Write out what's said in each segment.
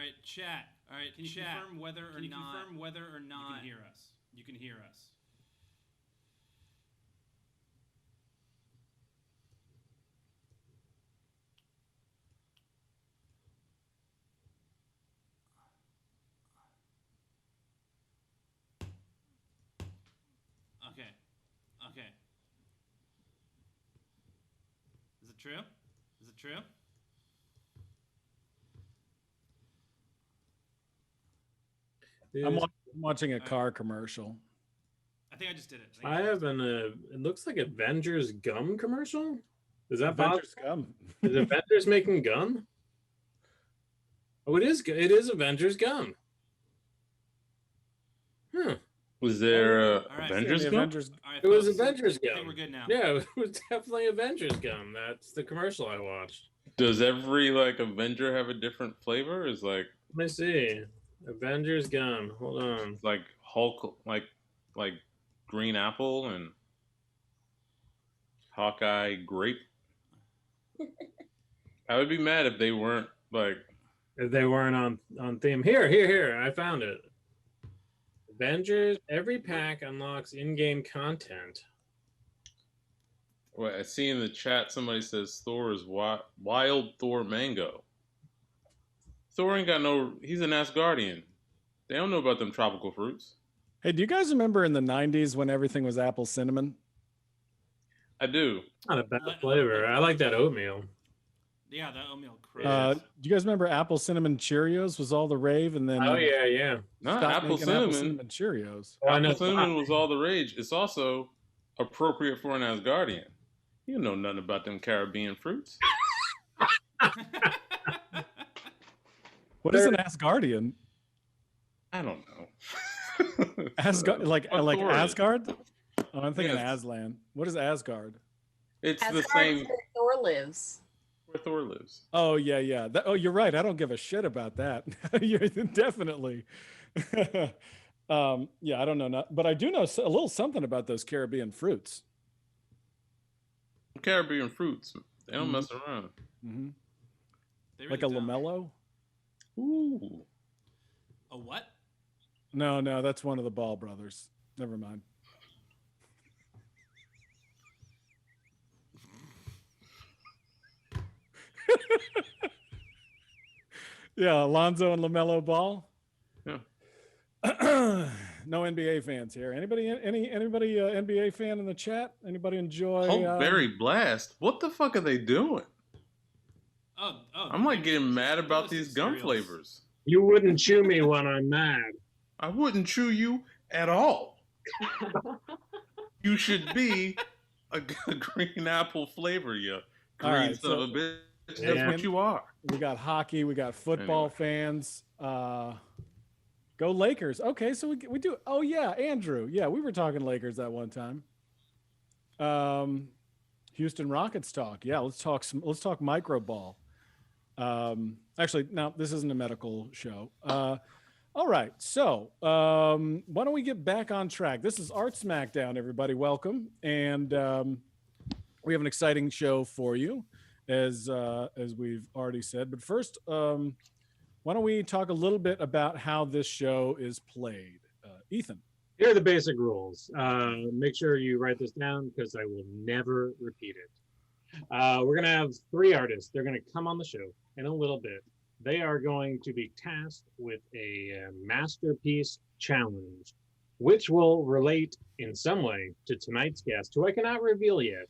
right, chat. All right, can you confirm whether or not you can hear us? You can hear us. Okay. Is it true? Is it true? I'm watching a car commercial. I think I just did it. I have it looks like Avengers gum commercial. Is that Avengers gum? Is Avengers making gum? Oh, it is. It is Avengers gum. Huh. Was there Avengers gum? Right, it was Avengers gum. I think we're good now. Yeah, it was definitely Avengers gum. That's the commercial I watched. Does every Avenger have a different flavor? Is Let me see. Avengers gum. Hold on. It's like Hulk, like green apple and Hawkeye grape. I would be mad if they weren't if they weren't on theme. Here. I found it. Avengers. Every pack unlocks in-game content. Well, I see in the chat somebody says Thor is wild Thor mango. Thor ain't got no. He's an Asgardian. They don't know about them tropical fruits. Hey, do you guys remember in the 90s when everything was apple cinnamon? I do. Not a bad flavor. I like that oatmeal. Yeah, the oatmeal craze. Do you guys remember apple cinnamon Cheerios was all the rave, and then Not apple cinnamon Cheerios. Apple cinnamon was all the rage. It's also appropriate for an Asgardian. You know nothing about them Caribbean fruits. What is an Asgardian? I don't know. Asgard, like Asgard? Oh, I'm thinking Aslan. What is Asgard? It's Asgard the same. is where Thor lives. Where Thor lives. Oh yeah. You're right. I don't give a shit about that. Definitely. Yeah, I don't know, but I do know a little something about those Caribbean fruits. Caribbean fruits. They don't mess around. Mm-hmm. Really like a Lamello? Ooh. A what? No, that's one of the Ball brothers. Never mind. Yeah, Alonzo and LaMelo Ball. Yeah. No NBA fans here. Anybody NBA fan in the chat? Anybody enjoy? Berry Blast. What the fuck are they doing? Oh, I'm getting mad about these gum flavors. You wouldn't chew me when I'm mad. I wouldn't chew you at all. You should be a green apple flavor, you green son of a bitch. That's what you are. We got hockey. We got football fans. Go Lakers. Okay, so we do. Oh yeah, Andrew. Yeah, we were talking Lakers that one time. Houston Rockets talk. Yeah, let's talk micro ball. Actually, no, this isn't a medical show. All right, so why don't we get back on track? This is Art Smackdown, everybody. Welcome, and we have an exciting show for you, as we've already said. But first, why don't we talk a little bit about how this show is played? Ethan. Here are the basic rules. Make sure you write this down because I will never repeat it. We're going to have 3 artists. They're going to come on the show in a little bit. They are going to be tasked with a masterpiece challenge, which will relate in some way to tonight's guest, who I cannot reveal yet.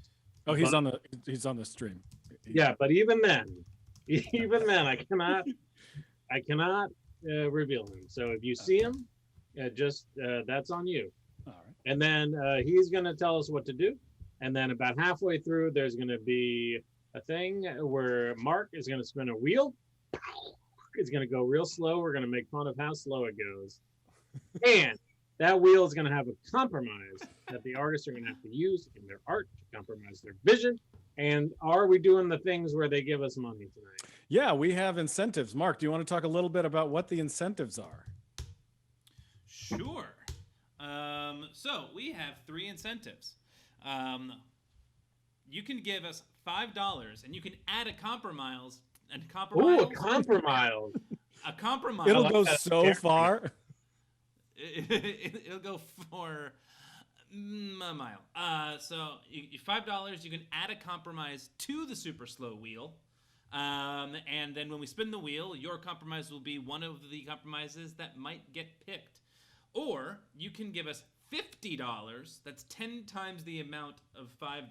Oh, he's on the stream. Yeah, but even then, I cannot reveal him. So if you see him, that's on you. All right. And then he's going to tell us what to do. And then about halfway through, there's going to be a thing where Mark is going to spin a wheel. It's going to go real slow. We're going to make fun of how slow it goes. And that wheel is going to have a compromise that the artists are going to have to use in their art to compromise their vision. And are we doing the things where they give us money tonight? Yeah, we have incentives. Mark, do you want to talk a little bit about what the incentives are? Sure. So we have 3 incentives. You can give us $5, and you can add a compromise. Ooh, a compromise. A compromise. It'll go so far. It'll go for a mile. So $5, you can add a compromise to the super slow wheel. And then when we spin the wheel, your compromise will be one of the compromises that might get picked. Or you can give us $50. That's 10 times the amount of $5.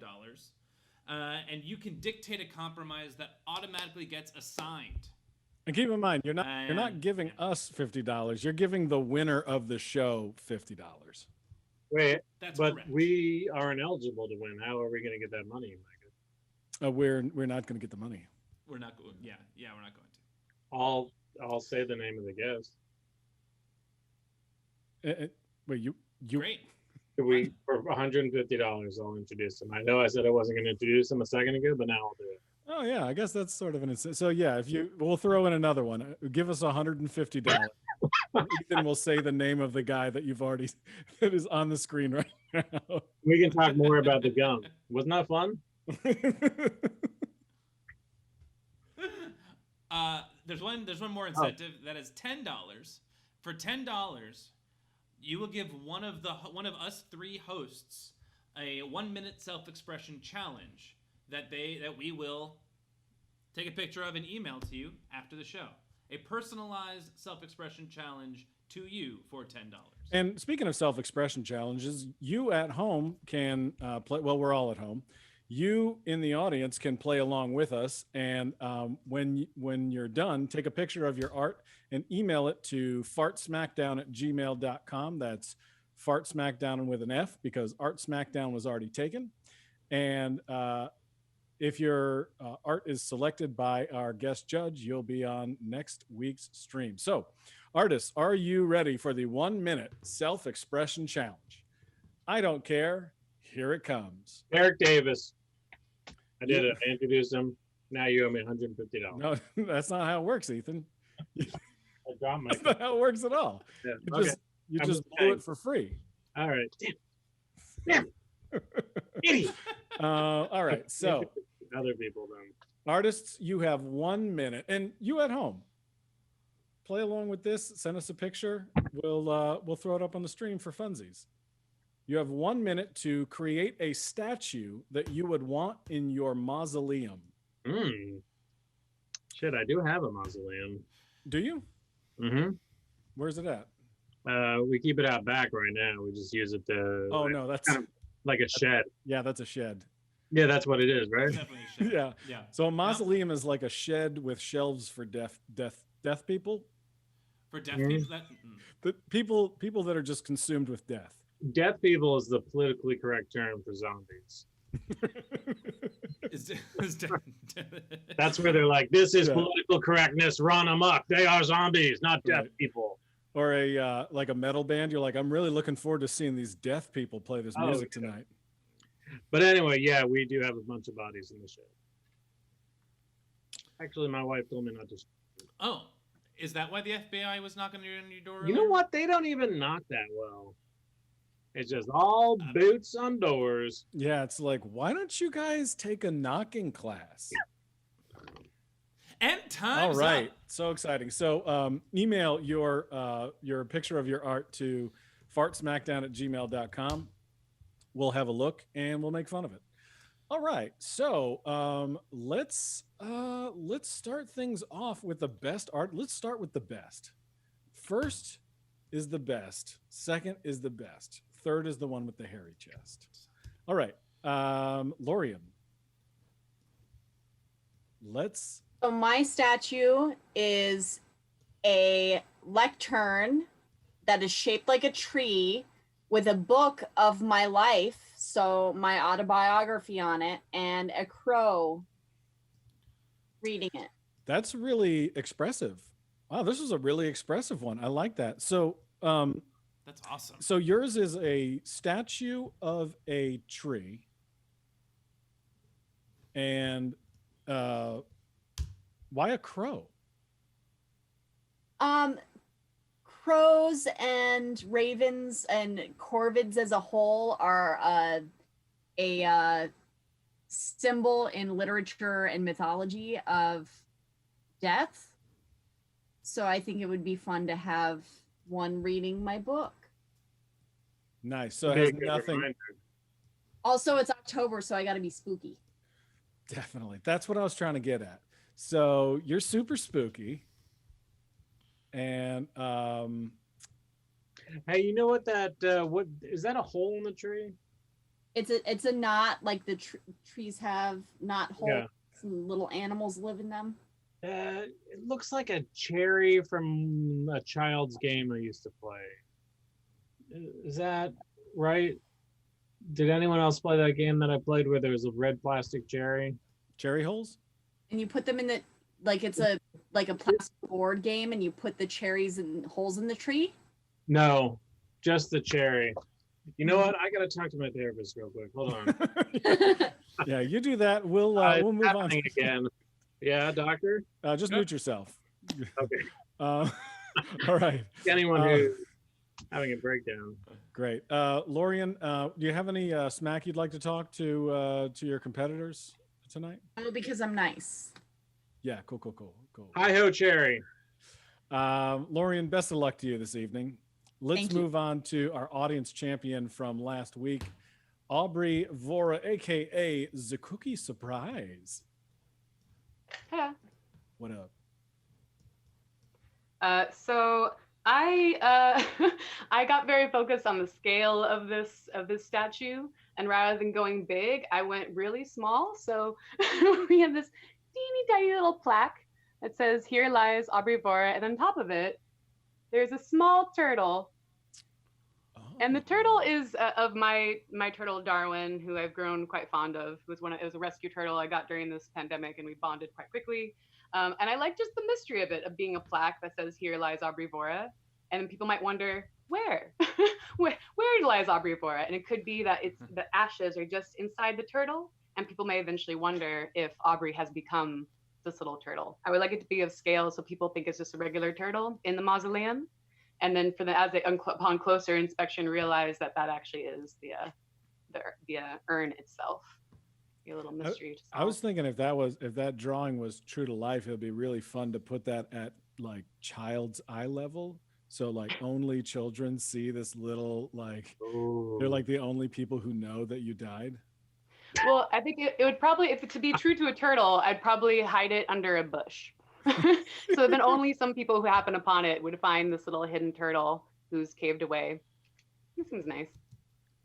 And you can dictate a compromise that automatically gets assigned. And keep in mind, you're not giving us $50. You're giving the winner of the show $50. Wait, That's but correct. we aren't eligible to win. How are we going to get that money, Micah? We're not going to get the money. We're not going. Yeah, we're not going to. I'll say the name of the guest. Wait, you Great. We for $150, I'll introduce him. I know I said I wasn't going to introduce him a second ago, but now I'll do it. Oh yeah, I guess that's sort of an incentive. So yeah, we'll throw in another one. Give us $150. Ethan will say the name of the guy that that is on the screen right now. We can talk more about the gum. Wasn't that fun? There's one more incentive that is $10. For $10, you will give one of us three hosts a 1-minute self-expression challenge that we will take a picture of and email to you after the show. A personalized self-expression challenge to you for $10. And speaking of self-expression challenges, you at home can play. Well, we're all at home. You in the audience can play along with us. And when you're done, take a picture of your art and email it to fartsmackdown@gmail.com. That's fartsmackdown with an F because Art Smackdown was already taken. And if your art is selected by our guest judge, you'll be on next week's stream. So, artists, are you ready for the 1-minute self-expression challenge? I don't care. Here it comes. Eric Davis. I did it. I introduced him. Now you owe me $150. No, that's not how it works, Ethan. I dropped my. That's not how it works at all. Yeah. You just blew it for free. All right. Damn. Idiot. All right. So, other people then. Artists, you have 1 minute, and you at home, play along with this. Send us a picture. We'll throw it up on the stream for funsies. You have 1 minute to create a statue that you would want in your mausoleum. Shit, I do have a mausoleum. Do you? Mm-hmm. Where's it at? We keep it out back right now. We just use it to. Oh no, that's kind of like a shed. Yeah, that's a shed. Yeah, that's what it is, right? Definitely a shed. Yeah. Yeah. So a mausoleum is like a shed with shelves for deaf people. For deaf people, The people that are just consumed with death. Deaf people is the politically correct term for zombies. That's where they're like, this is political correctness, run amok. They are zombies, not deaf people. Or a like a metal band. You're like, I'm really looking forward to seeing these deaf people play this music tonight. But anyway, yeah, we do have a bunch of bodies in the show. Actually, my wife told me not to. Oh, is that why the FBI was knocking on your door? You know what? They don't even knock that well. It's just all boots on doors. Yeah, it's like, why don't you guys take a knocking class? And time's all right, up. So exciting. So email your picture of your art to fartsmackdown@gmail.com. We'll have a look and we'll make fun of it. All right, so let's start things off with the best art. Let's start with the best. First is the best. Second is the best. Third is the one with the hairy chest. All right, Lorian. So my statue is a lectern that is shaped like a tree with a book of my life, so my autobiography on it, and a crow reading it. That's really expressive. Wow, this is a really expressive one. I like that. So that's awesome. So yours is a statue of a tree. And why a crow? Crows and ravens and corvids as a whole are a symbol in literature and mythology of death. So I think it would be fun to have one reading my book. Nice. So it Be a has good nothing. reminder. Also, it's October, so I got to be spooky. Definitely. That's what I was trying to get at. So you're super spooky. And Hey, you know what what is that a hole in the tree? It's a knot like the trees have knot holes. Yeah. And little animals live in them. It looks like a cherry from a child's game I used to play. Is that right? Did anyone else play that game that I played where there was a red plastic cherry? cherry holes? And you put them in the like it's a plastic board game, and you put the cherries and holes in the tree. No, just the cherry. You know what? I gotta talk to my therapist real quick. Hold on. Yeah, you do that. We'll It's move on. happening again. Yeah, doctor. Just mute yourself. Okay. All right. Anyone who's having a breakdown. Great. Lorian, do you have any smack you'd like to talk to your competitors tonight? Oh, because I'm nice. Yeah, cool. Hi ho, cherry. Lorian, best of luck to you this evening. Let's Thank you. move on to our audience champion from last week, Aubrey Vora, aka the Cookie Surprise. Yeah. What up? So I I got very focused on the scale of this statue, and rather than going big, I went really small. So we have this teeny tiny little plaque that says "Here lies Aubrey Vora," and on top of it, there's a small turtle. And the turtle is of my turtle Darwin, who I've grown quite fond of. It was a rescue turtle I got during this pandemic, and we bonded quite quickly. And I like just the mystery of it, of being a plaque that says "Here lies Aubrey Vora," and people might wonder where, where lies Aubrey Vora, and it could be that it's the ashes are just inside the turtle, and people may eventually wonder if Aubrey has become this little turtle. I would like it to be of scale, so people think it's just a regular turtle in the mausoleum. And then upon closer inspection, realize that actually is the urn itself. A little mystery to solve. I was thinking if that drawing was true to life, it'd be really fun to put that at like child's eye level. So like only children see this little they're like the only people who know that you died. Well, I think it would probably, if it to be true to a turtle, I'd probably hide it under a bush. So then only some people who happen upon it would find this little hidden turtle who's caved away. It seems nice.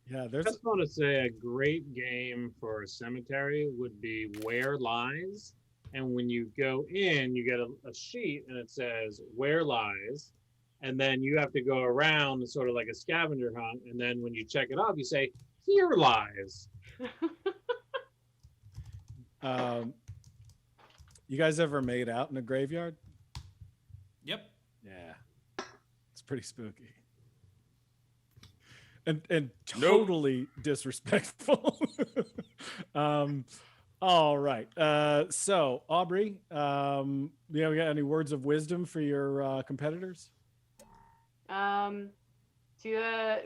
Yeah, I there's just want to say a great game for a cemetery would be Where Lies. And when you go in, you get a sheet and it says Where Lies. And then you have to go around sort of like a scavenger hunt. And then when you check it off, you say, Here Lies. You guys ever made out in a graveyard? Yep. Yeah. It's pretty spooky. And totally disrespectful. All right. So Aubrey, we got any words of wisdom for your competitors? To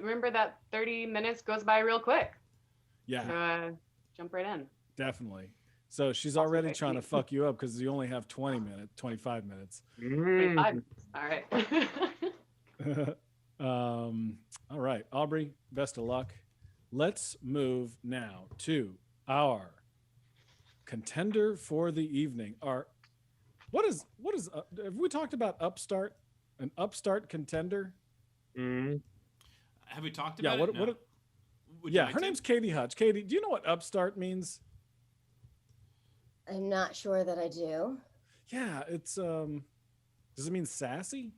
remember that 30 minutes goes by real quick. Yeah, So jump right in. definitely. So she's already trying to fuck you up because you only have 25 minutes. 25. All right. All right, Aubrey, best of luck. Let's move now to our contender for the evening. What is have we talked about Upstart? An Upstart contender? Have we talked about Yeah, it? No. Would you yeah, like her to? name's Katie Hutch. Katie, do you know what Upstart means? I'm not sure that I do. Yeah, it's does it mean sassy?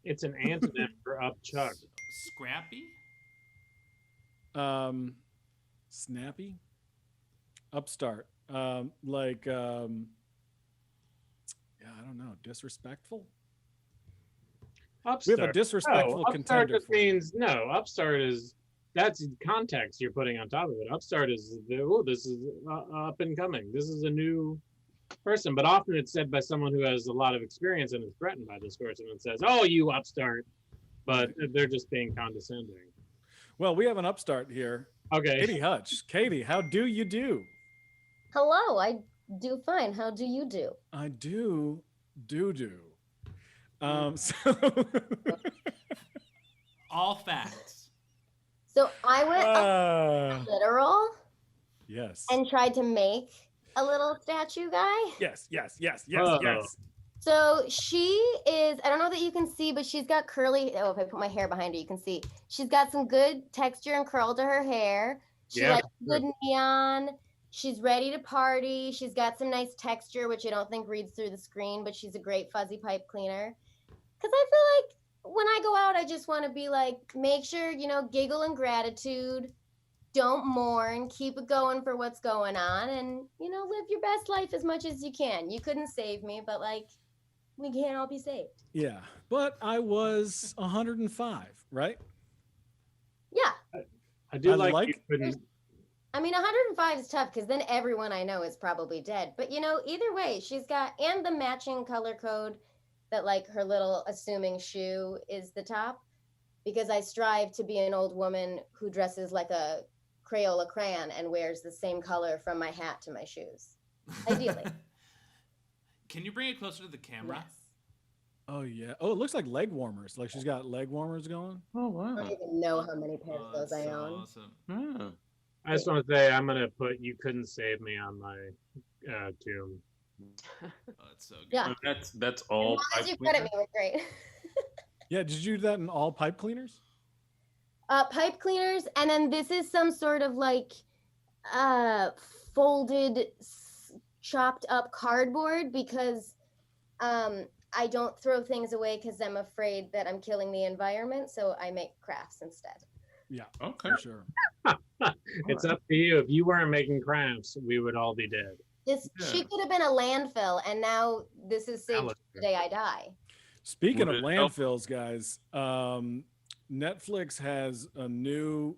It's an antonym for upchuck. Scrappy? Snappy? Upstart. Yeah, I don't know, disrespectful? Upstart. We have a disrespectful Upstart contender. just means no. Upstart is that's context you're putting on top of it. Upstart is this is up and coming. This is a new person, but often it's said by someone who has a lot of experience and is threatened by this person and says, "Oh, you upstart," but they're just being condescending. Well, we have an upstart here. Okay. Katie Hutch. Katie, how do you do? Hello, I do fine. How do you do? I do doo-doo. So All facts. So I went literal yes. and tried to make a little statue guy. Yes. Uh-oh. So she is, I don't know that you can see, but she's got curly, oh, if I put my hair behind her, you can see. She's got some good texture and curl to her hair. She Yeah, likes good neon. She's ready to party. She's got some nice texture, which I don't think reads through the screen, but she's a great fuzzy pipe cleaner. Because I feel like when I go out, I just want to be like, make sure, giggle in gratitude. Don't mourn, keep it going for what's going on, and, live your best life as much as you can. You couldn't save me, but like, we can't all be saved. Yeah, but I was 105, right? Yeah. I do I like, like- you couldn't. I mean, 105 is tough because then everyone I know is probably dead. But either way, she's got, and the matching color code that like her little assuming shoe is the top, because I strive to be an old woman who dresses like a Crayola crayon and wears the same color from my hat to my shoes. Ideally. Can you bring it closer to the camera? Yes. Oh yeah. Oh, it looks like leg warmers. Like she's got leg warmers going. Oh I don't wow. even know how many pairs of those that's I so own. awesome. Yeah. I just want to say I'm gonna put "You Couldn't Save Me" on my tomb. Oh, that's so good. Yeah. That's all. As long as you pipe credit me, cleaner? we're great. Yeah. Did you do that in all pipe cleaners? Pipe cleaners, and then this is some sort of like folded, chopped up cardboard because I don't throw things away because I'm afraid that I'm killing the environment, so I make crafts instead. Yeah. Okay. For sure. It's up to you. If you weren't making crafts, we would all be dead. She Yeah. could have been a landfill, and now this is saved Valid. the day I die. Speaking Would of it help? landfills, guys, Netflix has a new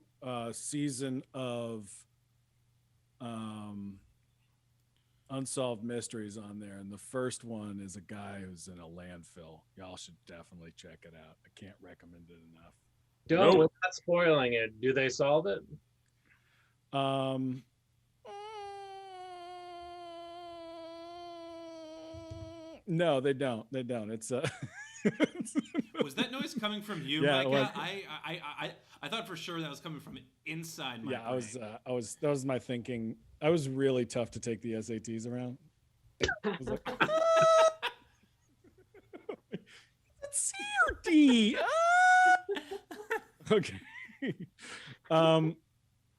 season of Unsolved Mysteries on there, and the first one is a guy who's in a landfill. Y'all should definitely check it out. I can't recommend it enough. Don't. Nope. We're not spoiling it. Do they solve it? No, they don't. They don't. It's Was that noise coming from you, Yeah, it Micah? was. I thought for sure that was coming from inside my yeah. brain. That was my thinking. I was really tough to take the SATs around. I was like, it's C or D. Okay.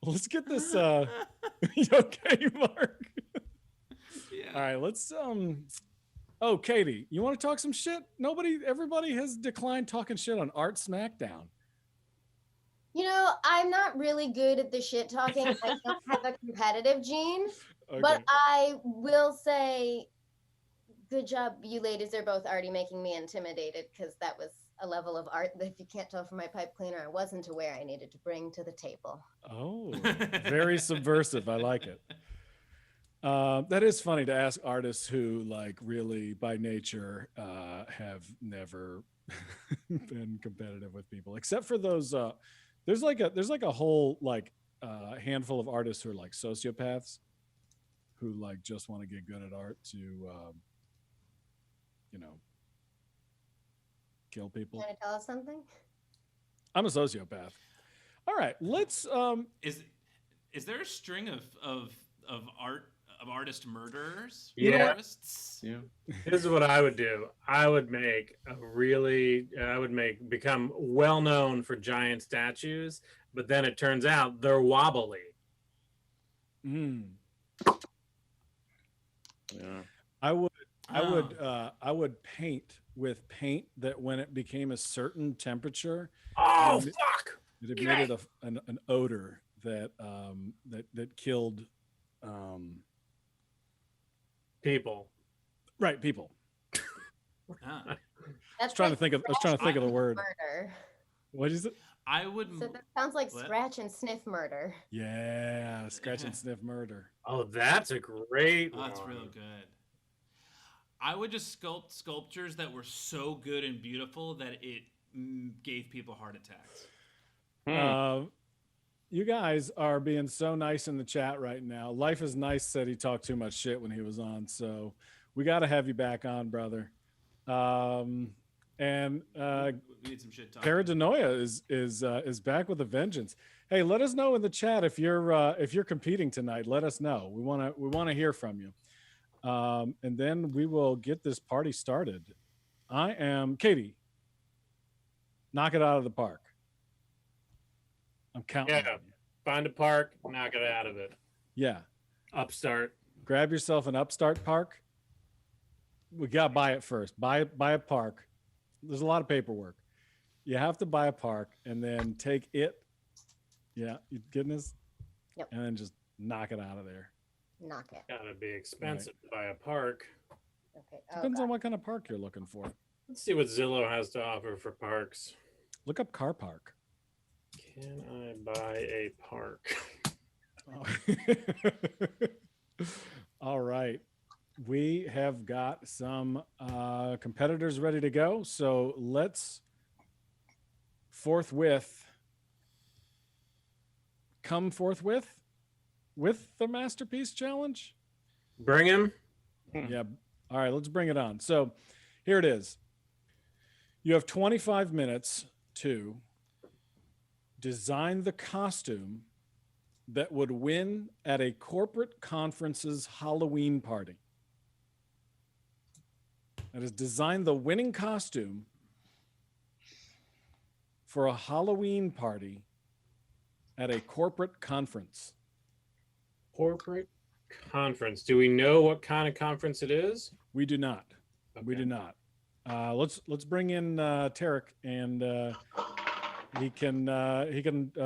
Let's get this. You okay, Mark? Yeah. All right. Let's. Oh, Katie, you want to talk some shit? Everybody has declined talking shit on Art Smackdown. I'm not really good at the shit talking. I don't have a competitive gene, Okay. but I will say, good job, you ladies are both already making me intimidated because that was a level of art that, if you can't tell from my pipe cleaner, I wasn't aware I needed to bring to the table. Oh, very subversive. I like it. That is funny to ask artists who, like, really by nature have never been competitive with people, except for those. There's like a whole handful of artists who are like sociopaths, who like just want to get good at art to, kill people. Trying to tell us something? I'm a sociopath. All right, let's. Is there a string of artist murderers? Yeah. Artists? Yeah. This is what I would do. I would become well known for giant statues, but then it turns out they're wobbly. Mm. Yeah. I would paint with paint that when it became a certain temperature, Oh, And- fuck! it emitted an odor that that killed People. right people. Ah. That's I was like trying to think of the word. murder. What is it? I would. So that sounds like What? scratch and sniff murder. Yeah, scratch and sniff murder. Oh, that's a great Oh, that's one. real good. I would just sculpt sculptures that were so good and beautiful that it gave people heart attacks. You guys are being so nice in the chat right now. Life is Nice said he talked too much shit when he was on, so we got to have you back on, brother. And We need some shit talk. Paradenoia is back with a vengeance. Hey, let us know in the chat if you're competing tonight. Let us know. We want to hear from you. And then we will get this party started. I am Katie. Knock it out of the park. I'm counting. Yeah. On you. Find a park, knock it out of it. Yeah. Upstart. Grab yourself an upstart park. We got to buy it first. Buy a park. There's a lot of paperwork. You have to buy a park and then take it. Yeah, you getting this? Yep. And then just knock it out of there. Knock it. Gotta be expensive to buy a park. Okay. Depends on what kind of park you're looking for. Let's see what Zillow has to offer for parks. Look up car park. Can I buy a park? All right. We have got some competitors ready to go. So let's come forthwith with the Masterpiece Challenge. Bring him. Yeah. All right, let's bring it on. So here it is. You have 25 minutes to design the costume that would win at a corporate conference's Halloween party. That is, design the winning costume for a Halloween party at a corporate conference. Corporate conference. Do we know what kind of conference it is? We do not. Okay. We do not. Let's bring in Tarik, and he can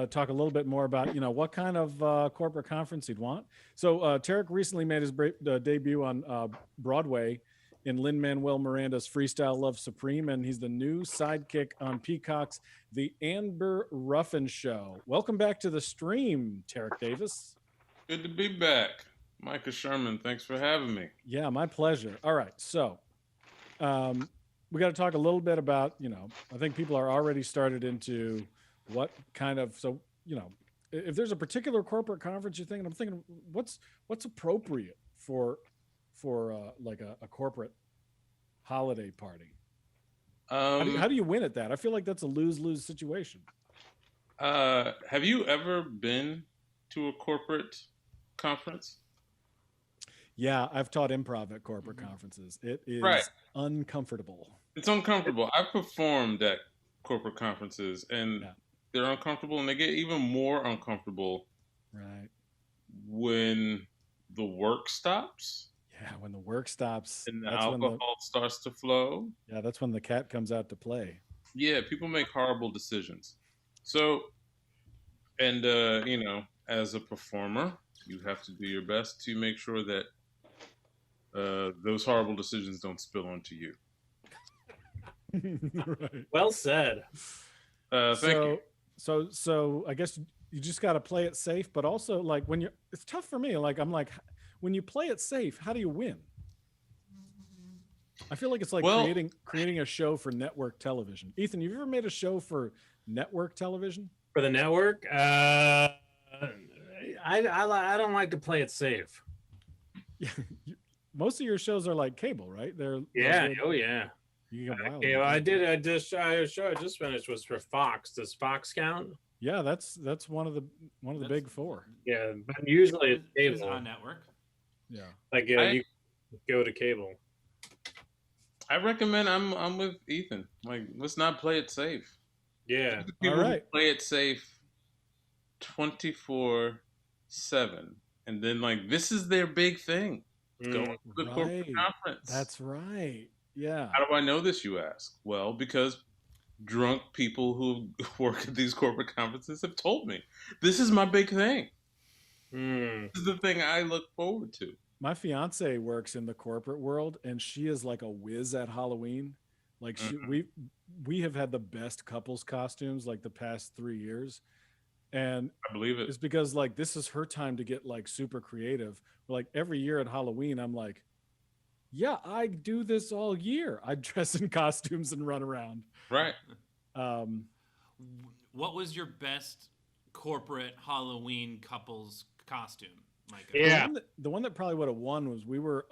talk a little bit more about what kind of corporate conference he'd want. So Tarik recently made his debut on Broadway in Lin-Manuel Miranda's Freestyle Love Supreme, and he's the new sidekick on Peacock's The Amber Ruffin Show. Welcome back to the stream, Tarik Davis. Good to be back. Micah Sherman, thanks for having me. Yeah, my pleasure. All right, so we got to talk a little bit about, I think people are already started into what kind of, if there's a particular corporate conference you're thinking, I'm thinking what's appropriate for like a corporate holiday party. How do you win at that? I feel like that's a lose-lose situation. Have you ever been to a corporate conference? Yeah, I've taught improv at corporate conferences. It is uncomfortable. It's uncomfortable. I've performed at corporate conferences, and they're uncomfortable, and they get even more uncomfortable when the work stops. Yeah, when the work stops. And the alcohol starts to flow. Yeah, that's when the cat comes out to play. Yeah, people make horrible decisions. So, and, as a performer, you have to do your best to make sure that those horrible decisions don't spill onto you. Right. Well said. Thank you. So I guess you just got to play it safe, but also like it's tough for me. Like, I'm like, when you play it safe, how do you win? I feel like it's like creating a show for network television. Ethan, you ever made a show for network television? For the network? I don't like to play it safe. Yeah, most of your shows are like cable, right? Oh yeah. You can Okay, well, I just finished was for Fox. Does Fox count? Yeah, that's one of the big four. Yeah, but usually it's cable. It's on network. Yeah, like you go to cable. I recommend I'm with Ethan. Like, let's not play it safe. Yeah. People who play it safe 24/7, and then like this is their big thing. Go to the corporate conference. That's right. Yeah. How do I know this, you ask? Well, because drunk people who work at these corporate conferences have told me. This is my big thing. This is the thing I look forward to. My fiance works in the corporate world, and she is like a whiz at Halloween. Like we have had the best couples costumes like the past 3 years. And I believe it. It's because like this is her time to get like super creative. Like every year at Halloween, I'm like, yeah, I do this all year. I dress in costumes and run around. Right. What was your best corporate Halloween couples costume, Micah? Yeah. The one that probably would have won was we were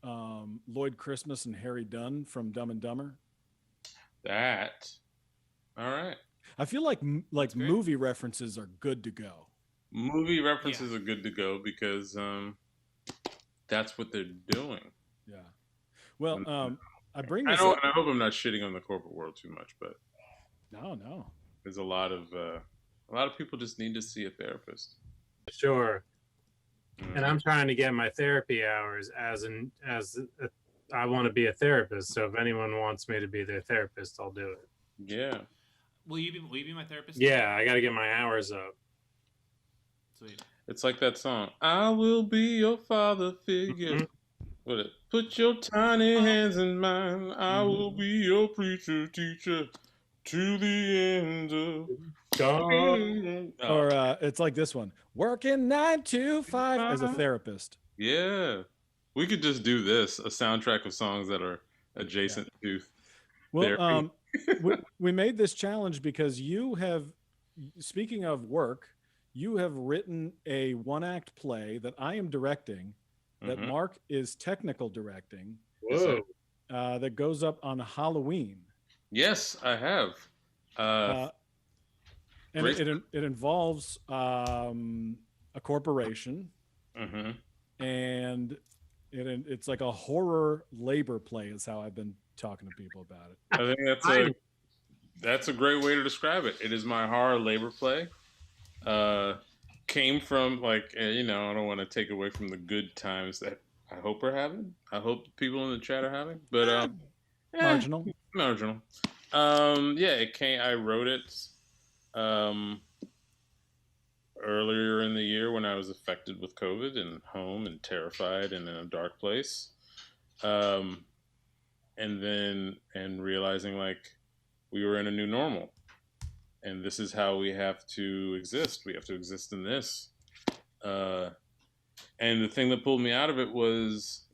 Lloyd Christmas and Harry Dunn from Dumb and Dumber. That. All right. I feel like That's great. movie references are good to go. Movie references are good to go because that's what they're doing. Yeah. Well, I bring I this know. up. I hope I'm not shitting on the corporate world too much, but No. there's a lot of people just need to see a therapist. Sure. Mm. And I'm trying to get my therapy hours I want to be a therapist. So if anyone wants me to be their therapist, I'll do it. Yeah. Will you be my therapist? Yeah, I got to get my hours up. Sweet. It's like that song. I will be your father figure. What it? Put your tiny hands in mine. I will be your preacher, teacher, to the end of God. Or it's like this one: working 9 to 5 as a therapist. Yeah. We could just do this, a soundtrack of songs that are adjacent to Well, therapy. we made this challenge because you have, speaking of work, you have written a 1-act play that I am directing, that Mhm. Mark is technical directing, Whoa. that goes up on Halloween. Yes, I have. And Great. it involves a corporation, Mhm. and it's like a horror labor play is how I've been talking to people about it. I think that's a great way to describe it. It is my horror labor play. Came from I don't want to take away from the good times that I hope we're having. I hope people in the chat are having, but Marginal. marginal. It came. I wrote it earlier in the year when I was affected with COVID and home and terrified and in a dark place. And realizing we were in a new normal, and this is how we have to exist. We have to exist in this. And the thing that pulled me out of it was,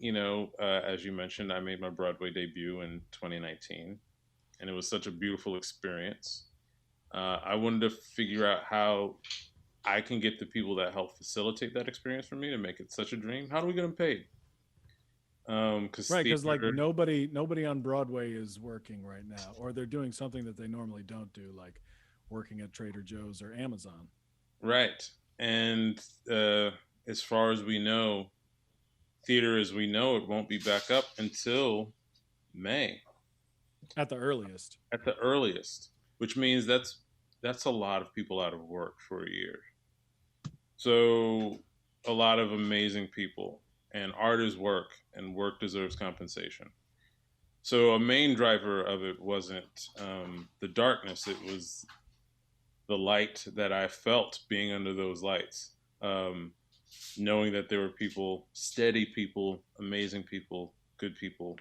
as you mentioned, I made my Broadway debut in 2019, and it was such a beautiful experience. I wanted to figure out how I can get the people that help facilitate that experience for me to make it such a dream. How do we get them paid? Because nobody on Broadway is working right now, or they're doing something that they normally don't do, like working at Trader Joe's or Amazon. Right. And as far as we know, theater as we know it won't be back up until May. At the earliest. At the earliest, which means that's a lot of people out of work for a year. So a lot of amazing people, and art is work, and work deserves compensation. So a main driver of it wasn't the darkness. It was the light that I felt being under those lights. Knowing that there were people, steady people, amazing people, good people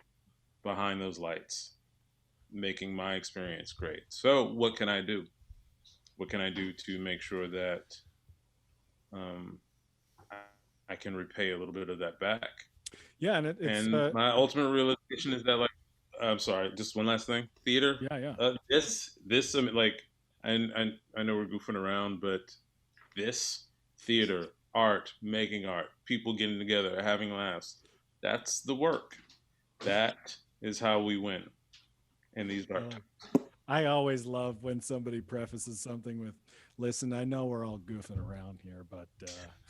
behind those lights, making my experience great. So what can I do? What can I do to make sure that I can repay a little bit of that back? Yeah, and my ultimate realization is that, I'm sorry, just one last thing. Theater. Yeah. This I know we're goofing around, but this theater, art, making art, people getting together, having laughs, that's the work. That is how we win in these dark times. I always love when somebody prefaces something with, "Listen, I know we're all goofing around here, but..."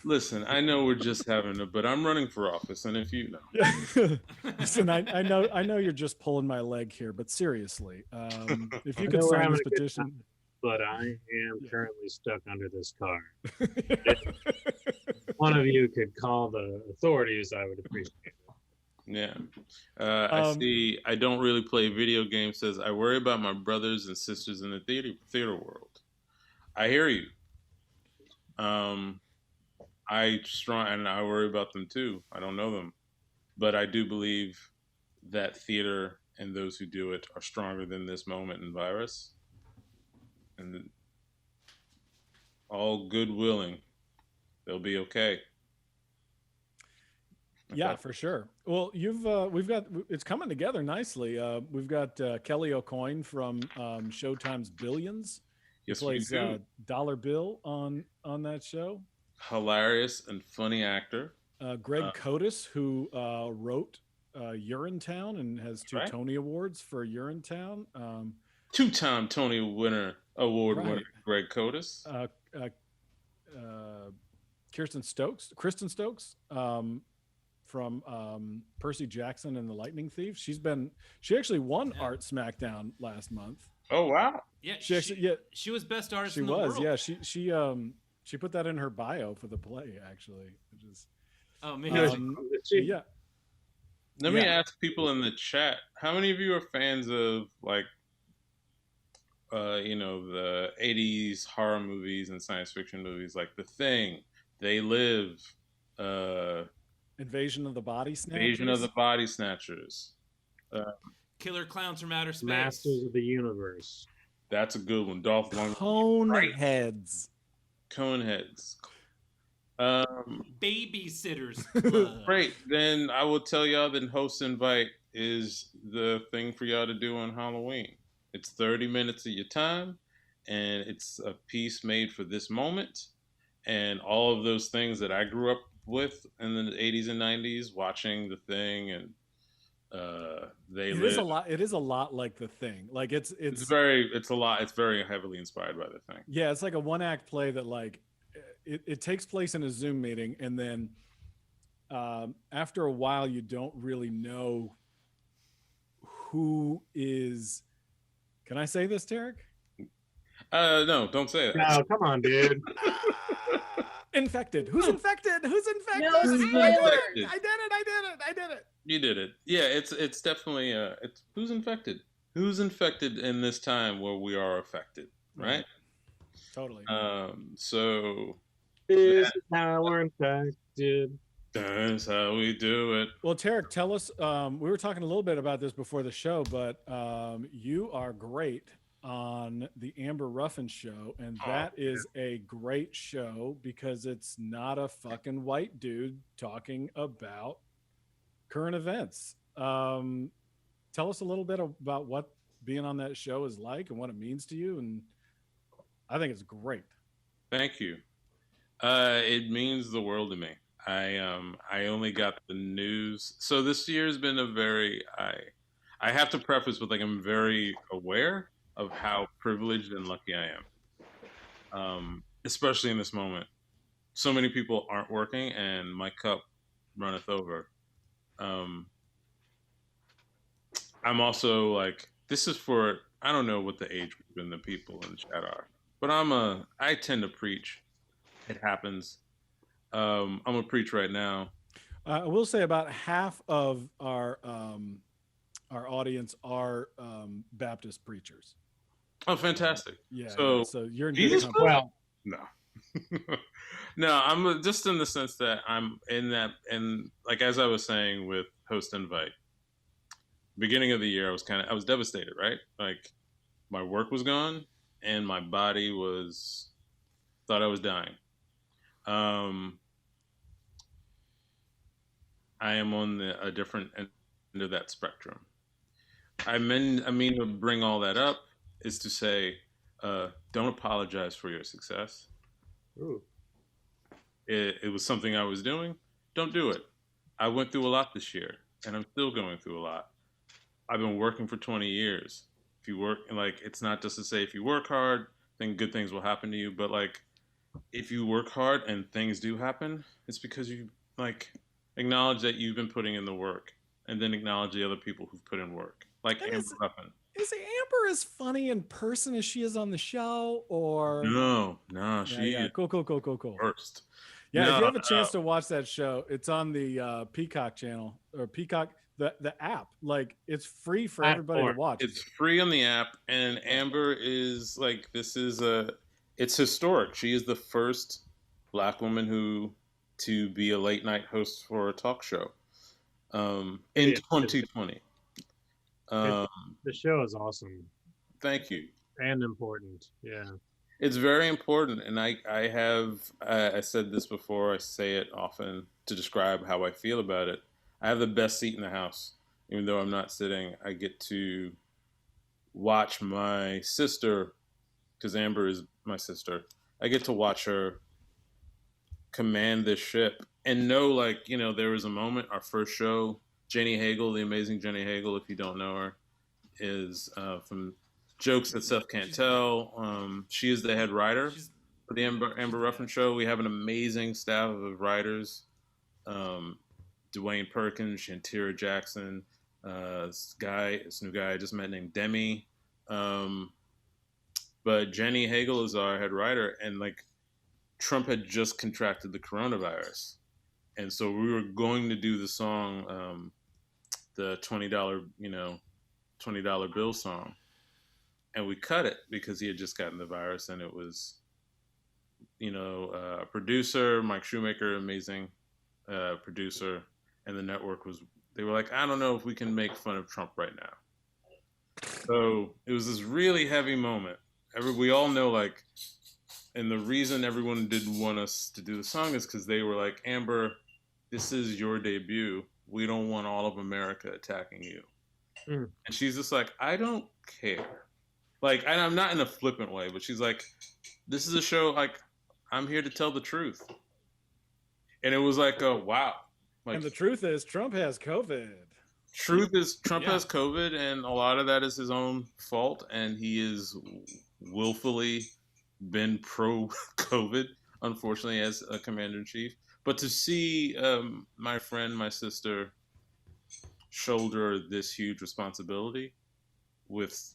Listen, I know we're just but I'm running for office, and if you know. Listen, I know you're just pulling my leg here, but seriously, if you could sign this petition... But I am currently stuck under this car. If one of you could call the authorities, I would appreciate it. Yeah. I see. I don't really play video games. Says I worry about my brothers and sisters in the theater world. I hear you. I worry about them too. I don't know them, but I do believe that theater and those who do it are stronger than this moment and virus. And all good willing, they'll be okay. Yeah, for sure. Well, we've got, it's coming together nicely. We've got Kelly O'Coin from Showtime's Billions. Yes, he plays Dollar Bill on that show. Hilarious and funny actor. Greg Cotis, who wrote Urinetown and has 2 Right. Tony Awards for Urinetown. 2-time Tony Award Right. winner Greg Cotis. Kristen Stokes, from Percy Jackson and the Lightning Thief. She actually won Art Smackdown last month. Oh wow! Yeah, She was best artist she in the was, world. yeah. She put that in her bio for the play, actually, which is Oh man. yeah. Let me ask people in the chat: how many of you are fans of like, the '80s horror movies and science fiction movies, like The Thing, They Live, Invasion of the Body Snatchers. Invasion of the Body Snatchers. Killer Clowns from Outer Space. Masters of the Universe. That's a good one. Dolph Lundgren. Coneheads. Coneheads. Babysitters Club. Great. Then I will tell y'all that Host Invite is the thing for y'all to do on Halloween. It's 30 minutes of your time, and it's a piece made for this moment. And all of those things that I grew up with in the 80s and 90s, watching The Thing and It is a lot like The Thing. Like it's very heavily inspired by The Thing. Yeah, it's like a 1-act play that like it takes place in a Zoom meeting, and then after a while you don't really know who is. Can I say this, Tarik? No, don't say it. No, come on, dude. Infected. Who's infected? Who's infected? No I did spoilers. I did it. You did it. Yeah, it's definitely it's who's infected. Who's infected in this time where we are affected, right? Totally. So This is how we're infected. that's how we do it. Well, Tarik, tell us. We were talking a little bit about this before the show, but you are great on the Amber Ruffin show, and that is a great show because it's not a fucking white dude talking about current events. Tell us a little bit about what being on that show is like and what it means to you, and I think it's great. Thank you. It means the world to me. I only got the news. So this year has been I have to preface with like I'm very aware of how privileged and lucky I am. Especially in this moment. So many people aren't working and my cup runneth over. I'm also like, this is for, I don't know what the age group and the people in the chat are, but I tend to preach. It happens. I'm gonna preach right now. I will say about half of our audience are Baptist preachers. Oh, fantastic! Yeah. So you're in Jesus good company. Well, no, no. I'm just in the sense that I'm in that, and like as I was saying with Host Invite, beginning of the year, I was devastated, right? Like my work was gone, and my body thought I was dying. I am on a different end of that spectrum. I mean to bring all that up is to say, don't apologize for your success. ooh. It was something I was doing. Don't do it. I went through a lot this year, and I'm still going through a lot. I've been working for 20 years. If you work, like, it's not just to say if you work hard, then good things will happen to you. But like, if you work hard and things do happen, it's because you like acknowledge that you've been putting in the work, and then acknowledge the other people who've put in work. Like Amber Ruffin. Is Amber as funny in person as she is on the show, or No, she yeah. is Cool. worst. Yeah, No, if you have a chance to watch that show, it's on the Peacock channel or Peacock the app. Like it's free for everybody to watch. It's free on the app, and Amber is like it's historic. She is the first Black woman to be a late night host for a talk show in 2020. The show is awesome. Thank you. And important. Yeah. It's very important, and I said this before. I say it often to describe how I feel about it. I have the best seat in the house, even though I'm not sitting. I get to watch my sister, because Amber is my sister. I get to watch her command this ship, and know, like, there was a moment, our first show, Jenny Hagel, the amazing Jenny Hagel, if you don't know her, is from Jokes That Seth Can't Tell. She is the head writer for the Amber Ruffin Show. We have an amazing staff of writers. Dwayne Perkins, Shantira Jackson, this new guy I just met named Demi. But Jenny Hagel is our head writer, and like Trump had just contracted the coronavirus. And so we were going to do the song, the $20 bill song. And we cut it because he had just gotten the virus, and it was, a producer, Mike Shoemaker, amazing producer, and the network they were like, I don't know if we can make fun of Trump right now. So it was this really heavy moment. We all know, like, and the reason everyone didn't want us to do the song is because they were like, Amber, this is your debut. We don't want all of America attacking you. And she's just like, I don't care. Like, and I'm not in a flippant way, but she's like, this is a show, like, I'm here to tell the truth. And it was like, wow. Like, And the truth is, Trump has COVID. Truth is, Trump has COVID, and a lot of that is his own fault, and he is willfully been pro-COVID, unfortunately, as a commander-in-chief. But to see my friend, my sister, shoulder this huge responsibility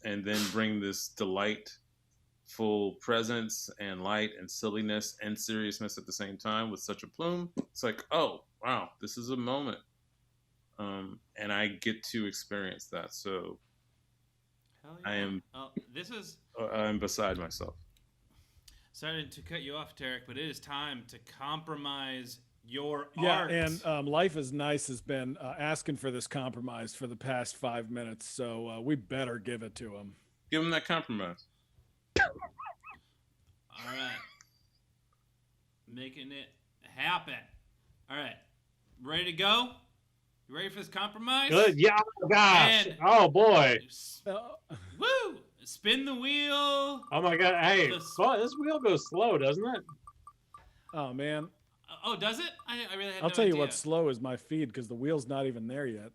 and then bring this delightful presence and light and silliness and seriousness at the same time with such a plume, it's like, oh, wow, this is a moment. And I get to experience that. So Hell yeah. I'm beside myself. Sorry to cut you off, Tarik, but it is time to compromise your Yeah, art. and Life is Nice has been asking for this compromise for the past 5 minutes, so we better give it to him. Give him that compromise. All right. Making it happen. All right. Ready to go? You ready for this compromise? Good. Yeah. Oh, gosh. And- Oh boy. Woo! Spin the wheel. Oh my God. Hey, this wheel goes slow, doesn't it? Oh man, Oh, does it? I really had I'll no tell you idea. what's slow is my feed because the wheel's not even there yet.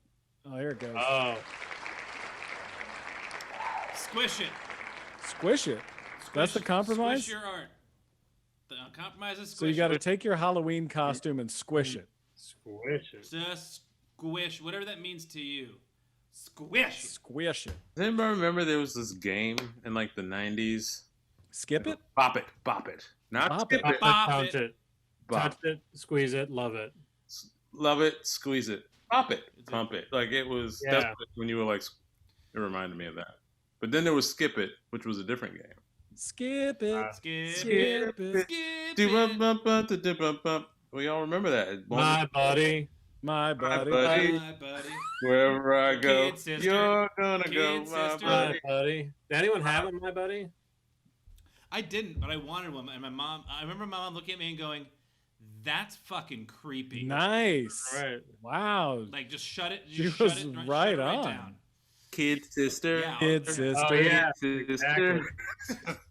Oh, here it goes. Oh. Squish it. Squish it. That's the compromise? Squish your art. The compromise is squish. So you got to take your Halloween costume and squish it. Squish it. Just squish, whatever that means to you. Squish. Squish it. Does anybody remember there was this game in like the 90s? Skip it? Bop it. Bop it. Not Bop skip it. it. Bop Touch it. it. Bop. Touch it. Squeeze it. Love it. Love it. Squeeze it. Pop it. Pump it. Like it was, Yeah. that's when you were like, it reminded me of that. But then there was Skip It, which was a different game. Skip it. Skip, Skip it. Skip Do it. bump bump da da bump bump. We all remember that. My buddy. My buddy. buddy. My buddy. Wherever I go, Kid sister. you're gonna Kid go, my sister. My buddy. buddy. Did anyone have it, my buddy? I didn't, but I wanted one. And I remember my mom looking at me and going, "That's fucking creepy." Nice. Right. Wow. Like, just shut it. She Just was shut it right shut it on. down. Kid sister. Yeah. Kid sister. Oh, yeah. Sister. Exactly.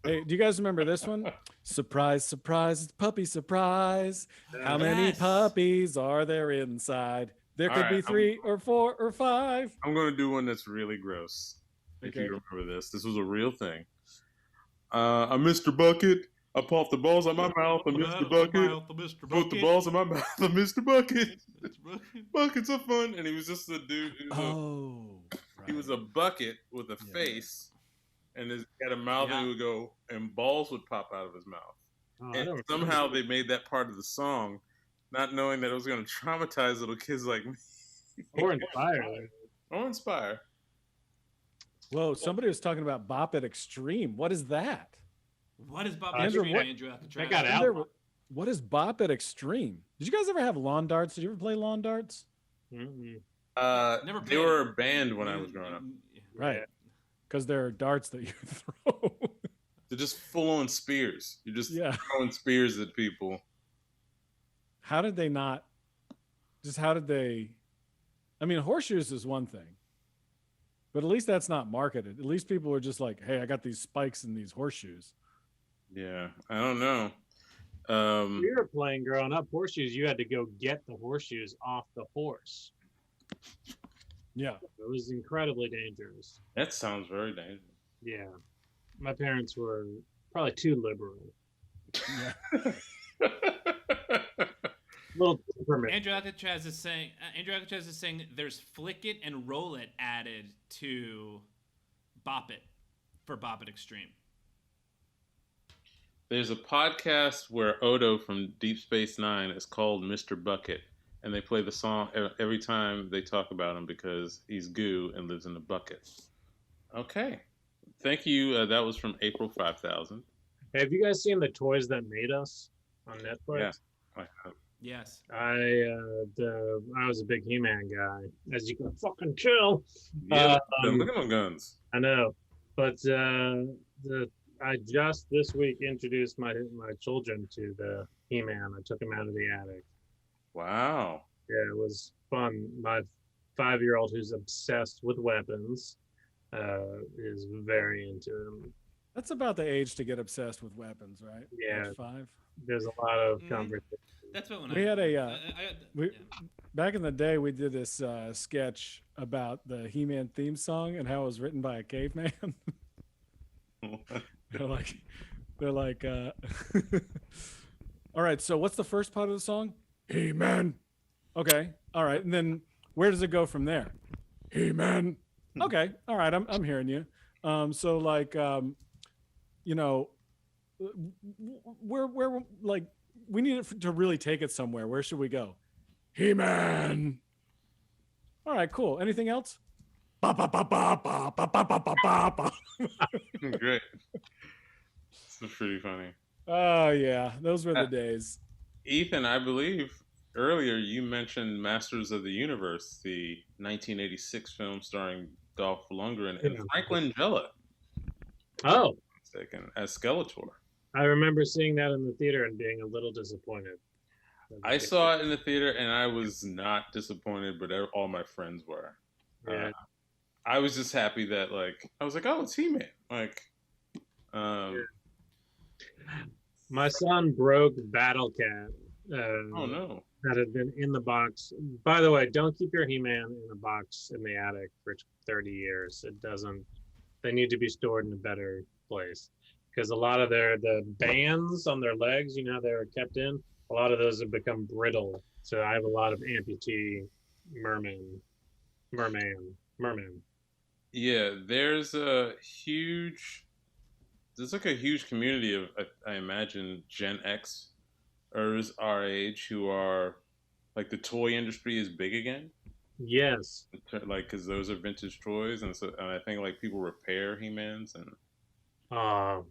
Hey, do you guys remember this one? Surprise, surprise, it's puppy surprise. How many Yes. puppies are there inside? There All could right, be I'm- 3 or 4 or 5. I'm gonna do one that's really gross. If Okay. you remember this, this was a real thing. I'm Mr. Bucket. I pop the balls out my mouth. I'm Mr. Bucket. Put the balls in my mouth. I'm Mr. Bucket. Buckets are fun. And he was just a dude. Oh. He was right. a bucket with a Yeah. face, and he had a mouth, and he would go, and balls would pop out of his mouth. Oh, I And don't somehow remember. they made that part of the song, not knowing that it was going to traumatize little kids like me. Or inspired. Or inspire. Whoa, somebody was talking about Bop It Extreme. What is that? What is Bob Andrew, Andrew, what- Andrew Alcatraz? That got Isn't out. there- what is Bop It Extreme? Did you guys ever have lawn darts? Did you ever play lawn darts? Mm-mm. Never They played were it. a band when I was growing up. Right. Because there are darts that you throw. They're just full on spears. You're just Yeah. throwing spears at people. How did they not? How did they? I mean, horseshoes is one thing, but at least that's not marketed. At least people were just like, "Hey, I got these spikes and these horseshoes." Yeah, I don't know. We were playing growing up horseshoes. You had to go get the horseshoes off the horse. Yeah. It was incredibly dangerous. That sounds very dangerous. Yeah. My parents were probably too liberal. Yeah. Little temperament. Andrew Alcatraz is saying there's Flick It and Roll It added to Bop It for Bop It Extreme. There's a podcast where Odo from Deep Space Nine is called Mr. Bucket, and they play the song every time they talk about him because he's goo and lives in a bucket. Okay. Thank you. That was from April 5000. Hey, have you guys seen The Toys That Made Us on Netflix? Yeah. I have. Yes. I was a big He-Man guy, as you can fucking tell. Yeah, look at my guns. I know, but I just this week introduced my children to the He-Man. I took him out of the attic. Wow. Yeah, it was fun. My 5-year-old, who's obsessed with weapons, is very into them. That's about the age to get obsessed with weapons, right? Yeah. Age 5. There's a lot of conversation. That's what when We had a yeah. back in the day. We did this sketch about the He-Man theme song and how it was written by a caveman. they're like, all right. So what's the first part of the song? He-Man. Okay. All right. And then where does it go from there? He-Man. Okay. All right. I'm hearing you. So like, you know, where like. We need it to really take it somewhere. Where should we go? He-Man. All right, cool. Anything else? Ba, ba, ba, ba, ba, ba, ba, ba, ba, ba. Great. It's pretty funny. Oh, yeah. Those were the days. Ethan, I believe earlier you mentioned Masters of the Universe, the 1986 film starring Dolph Lundgren and Frank Langella. Oh. As Skeletor. I remember seeing that in the theater and being a little disappointed. I saw it in the theater and I was not disappointed, but all my friends were. Yeah. I was just happy that I was like, oh, it's He-Man. My son broke Battle Cat. Oh no. That had been in the box. By the way, don't keep your He-Man in a box in the attic for 30 years. It doesn't. They need to be stored in a better place. Because a lot of the bands on their legs, you know, they were kept in. A lot of those have become brittle. So I have a lot of amputee merman. Yeah, there's a huge community of I imagine Gen Xers our age who are like the toy industry is big again. Yes. Like because those are vintage toys, and I think like people repair He-Mans and. So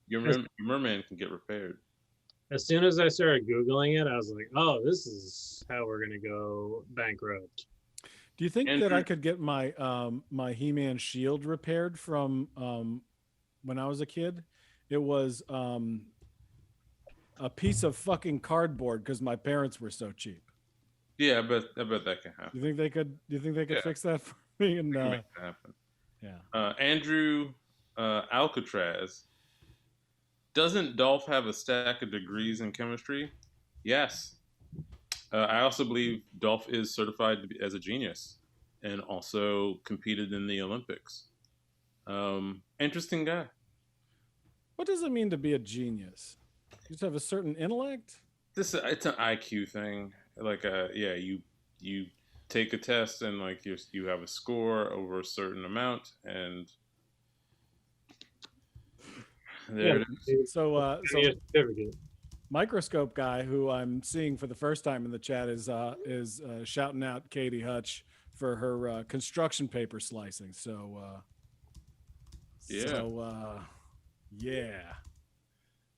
your merman can get repaired. As soon as I started Googling it, I was like, oh, this is how we're going to go bankrupt. Do you think that I could get my my He-Man shield repaired from when I was a kid? It was a piece of fucking cardboard because my parents were so cheap. Yeah, I bet that can happen. Do you think they could fix that for me? And make that happen. Yeah. Andrew Alcatraz. Doesn't Dolph have a stack of degrees in chemistry? Yes. I also believe Dolph is certified as a genius and also competed in the Olympics. Interesting guy. What does it mean to be a genius? You just have a certain intellect? It's an IQ thing. You take a test and you have a score over a certain amount and there it is. So Microscope guy, who I'm seeing for the first time in the chat, is shouting out Katie Hutch for her construction paper slicing. So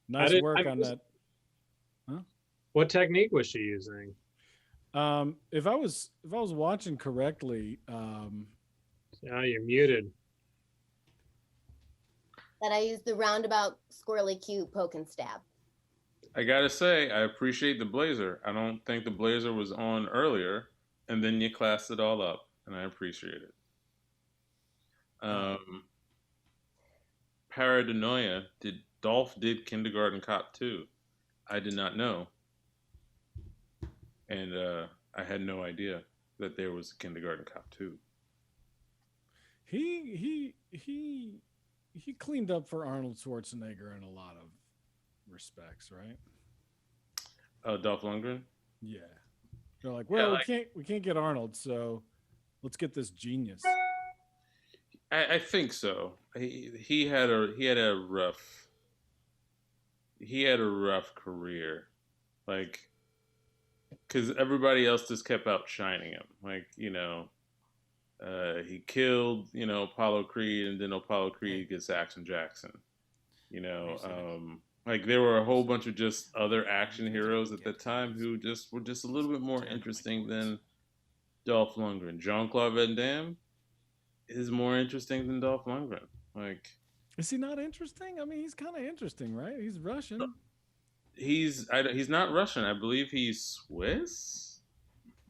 nice work on that. Huh? What technique was she using? If I was watching correctly, you're muted. That I used the roundabout squirrely cute poke and stab. I gotta say, I appreciate the blazer. I don't think the blazer was on earlier, and then you classed it all up, and I appreciate it. Paradenoia, Dolph did Kindergarten Cop too. I did not know, and I had no idea. that there was a Kindergarten Cop 2. He cleaned up for Arnold Schwarzenegger in a lot of respects, right? Dolph Lundgren? Yeah. They're like, Yeah, well, we can't get Arnold, so let's get this genius. I think so. He had a rough career, like, because everybody else just kept outshining him. Like, he killed Apollo Creed, and then Apollo Creed gets Action Jackson. Like there were a whole bunch of just other action heroes at the time who were just a little bit more interesting than Dolph Lundgren. Jean-Claude Van Damme is more interesting than Dolph Lundgren. Like, is he not interesting? I mean, he's kind of interesting, right? He's Russian. He's not Russian. I believe he's Swiss.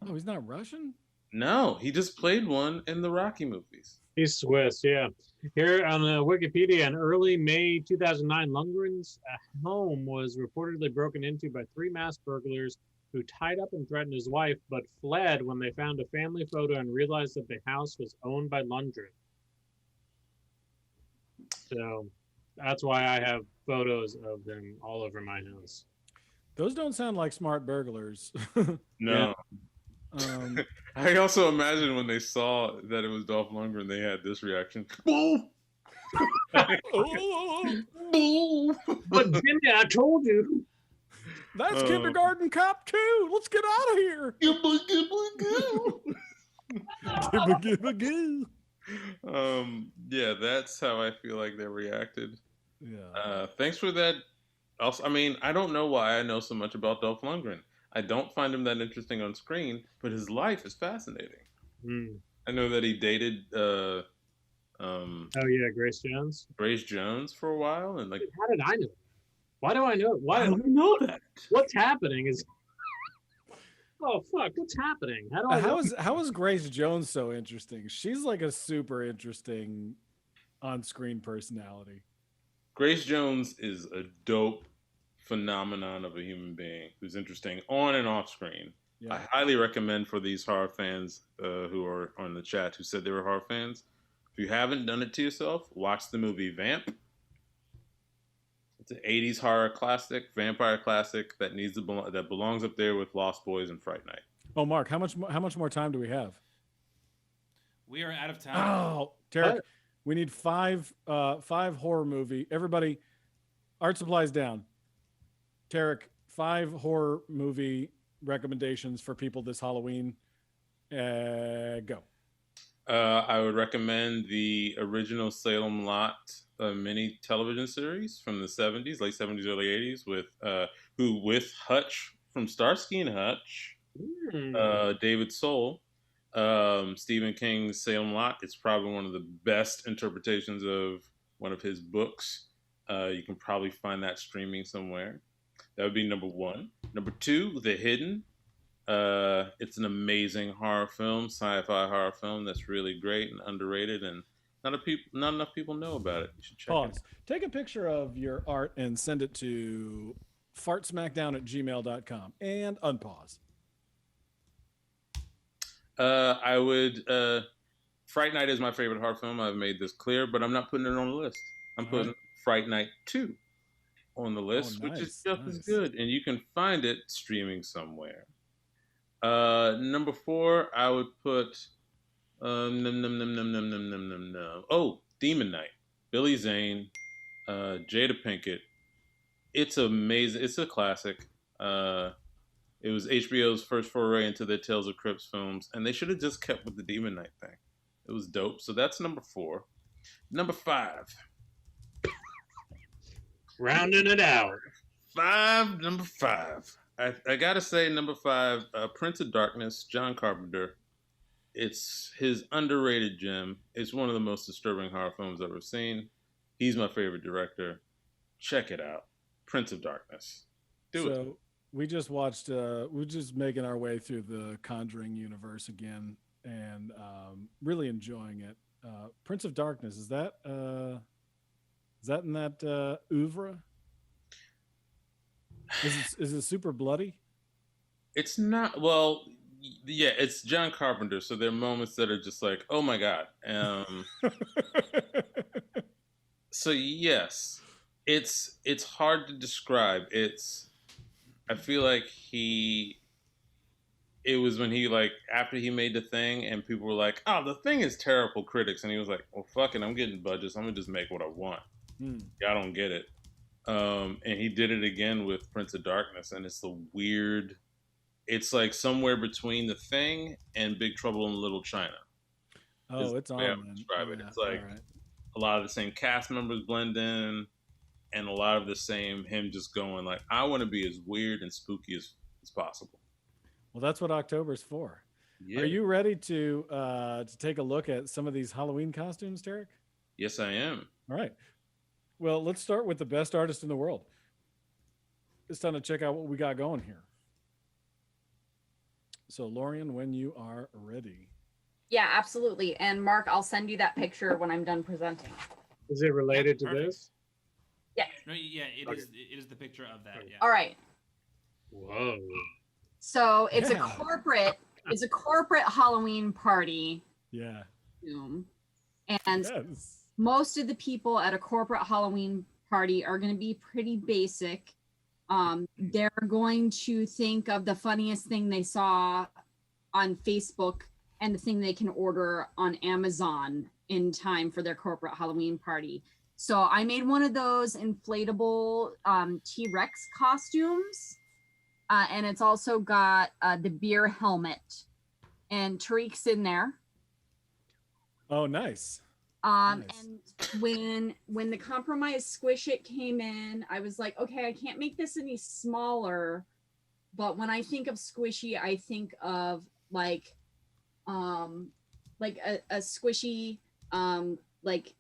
Oh, he's not Russian? No, he just played one in the Rocky movies. He's Swiss, yeah. Here on Wikipedia, in early May 2009, Lundgren's home was reportedly broken into by 3 masked burglars who tied up and threatened his wife, but fled when they found a family photo and realized that the house was owned by Lundgren. So that's why I have photos of them all over my house. Those don't sound like smart burglars. No. I also imagine when they saw that it was Dolph Lundgren, they had this reaction. Boo! Boo! But Jimmy, I told you. That's Kindergarten Cop 2. Let's get out of here. Gibba, gibba, goo. Yeah, that's how I feel like they reacted. Yeah. Thanks for that. Also, I mean, I don't know why I know so much about Dolph Lundgren. I don't find him that interesting on screen, but his life is fascinating. I know that he dated oh yeah, Grace Jones. Grace Jones for a while, and like, how did I know? Why do I know? Why do I know that? What's happening is oh fuck, what's happening? How do I know? How is Grace Jones so interesting? She's like a super interesting on-screen personality. Grace Jones is a dope phenomenon of a human being who's interesting on and off screen. Yeah. I highly recommend for these horror fans who are on the chat who said they were horror fans, if you haven't done it to yourself, watch the movie Vamp. It's an 80s horror classic, vampire classic that that belongs up there with Lost Boys and Fright Night. Oh, Mark, how much more time do we have? We are out of time. Oh, Tarik, we need five horror movie. Everybody, art supplies down. Tarik, 5 horror movie recommendations for people this Halloween. Go. I would recommend the original Salem Lot mini television series from the 70s, late 70s, early 80s, with Hutch from Starsky and Hutch, David Soul, Stephen King's Salem Lot. It's probably one of the best interpretations of one of his books. You can probably find that streaming somewhere. That would be number 1. Number 2, The Hidden. It's an amazing horror film, sci-fi horror film that's really great and underrated, and not enough people know about it. You should check it. Take a picture of your art and send it to fartsmackdown@gmail.com and unpause. I would. Fright Night is my favorite horror film. I've made this clear, but I'm not putting it on the list. I'm putting Fright Night 2 on the list, which is just as good, and you can find it streaming somewhere. Number 4, I would put Oh, Demon Knight. Billy Zane, Jada Pinkett. It's amazing. It's a classic. It was HBO's first foray into the Tales of Crypts films, and they should have just kept with the Demon Knight thing. It was dope. So that's number 4. Number 5. Rounding it out. Number 5. I gotta say, number 5, Prince of Darkness, John Carpenter. It's his underrated gem. It's one of the most disturbing horror films I've ever seen. He's my favorite director. Check it out. Prince of Darkness. Do it. We just watched, we're just making our way through the Conjuring universe again and really enjoying it. Prince of Darkness, is that in that oeuvre? Is it super bloody? It's not. Well, Yeah, it's John Carpenter, so there are moments that are just like, oh my god. So yes, it's hard to describe. I feel like it was when he like after he made the thing and people were like, oh, the thing is terrible, critics, and he was like, well, fuck it, I'm getting budgets, I'm gonna just make what I want. I don't get it. And he did it again with Prince of Darkness, and it's like somewhere between The Thing and Big Trouble in Little China. Oh, it's on. I would describe it. It's like a lot of the same cast members blend in, and a lot of the same him just going like, I want to be as weird and spooky as possible. Well, that's what October's for. Yeah. Are you ready to take a look at some of these Halloween costumes, Tarik? Yes, I am. All right. Well, let's start with the best artist in the world. It's time to check out what we got going here. So, Lorian, when you are ready. Yeah, absolutely. And Mark, I'll send you that picture when I'm done presenting. Is it related to perfect. this? Yeah. No, yeah, it Okay. is. It is the picture of that. Yeah. All right. Whoa. So it's Yeah. it's a corporate Halloween party. Yeah. And Yes. most of the people at a corporate Halloween party are going to be pretty basic. They're going to think of the funniest thing they saw on Facebook and the thing they can order on Amazon in time for their corporate Halloween party. So I made one of those inflatable T-Rex costumes. And it's also got the beer helmet. And Tarik's in there. Oh, nice. And Nice. when the Compromise Squish It came in, I was like, okay, I can't make this any smaller. But when I think of squishy, I think of like a squishy like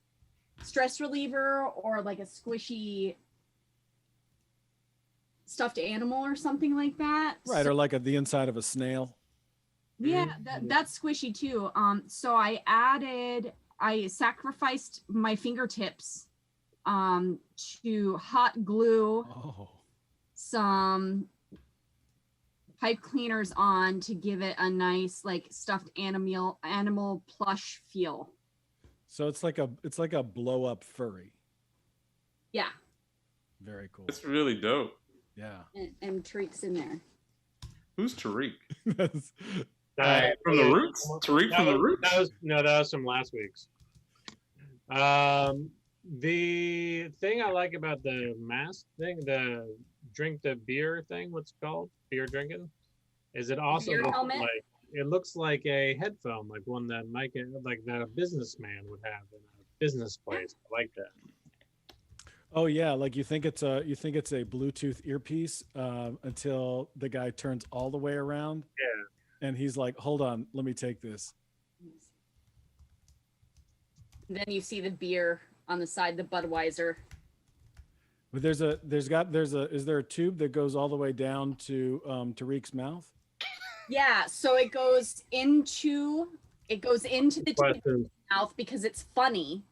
stress reliever, or like a squishy stuffed animal or something like that. Right, So, or like the inside of a snail. yeah, that's squishy too. So I sacrificed my fingertips to hot glue Oh. some pipe cleaners on to give it a nice like stuffed animal plush feel. So it's like a blow up furry. Yeah, Very cool. It's really dope. Yeah. and Tarik's in there. Who's Tarik? That's- From the Roots? Tarik from the Roots? That was from last week's. The thing I like about the mask thing, the drink the beer thing, what's it called? Beer drinking, is it also Beer helmet? looks like a headphone, like one that like that a businessman would have in a business place. I like that. Oh yeah, like you think it's a Bluetooth earpiece until the guy turns all the way around. Yeah. And he's like, "Hold on, let me take this." Then you see the beer on the side, the Budweiser. But is there a tube that goes all the way down to Tarik's mouth? Yeah, so it goes into the Question. mouth because it's funny,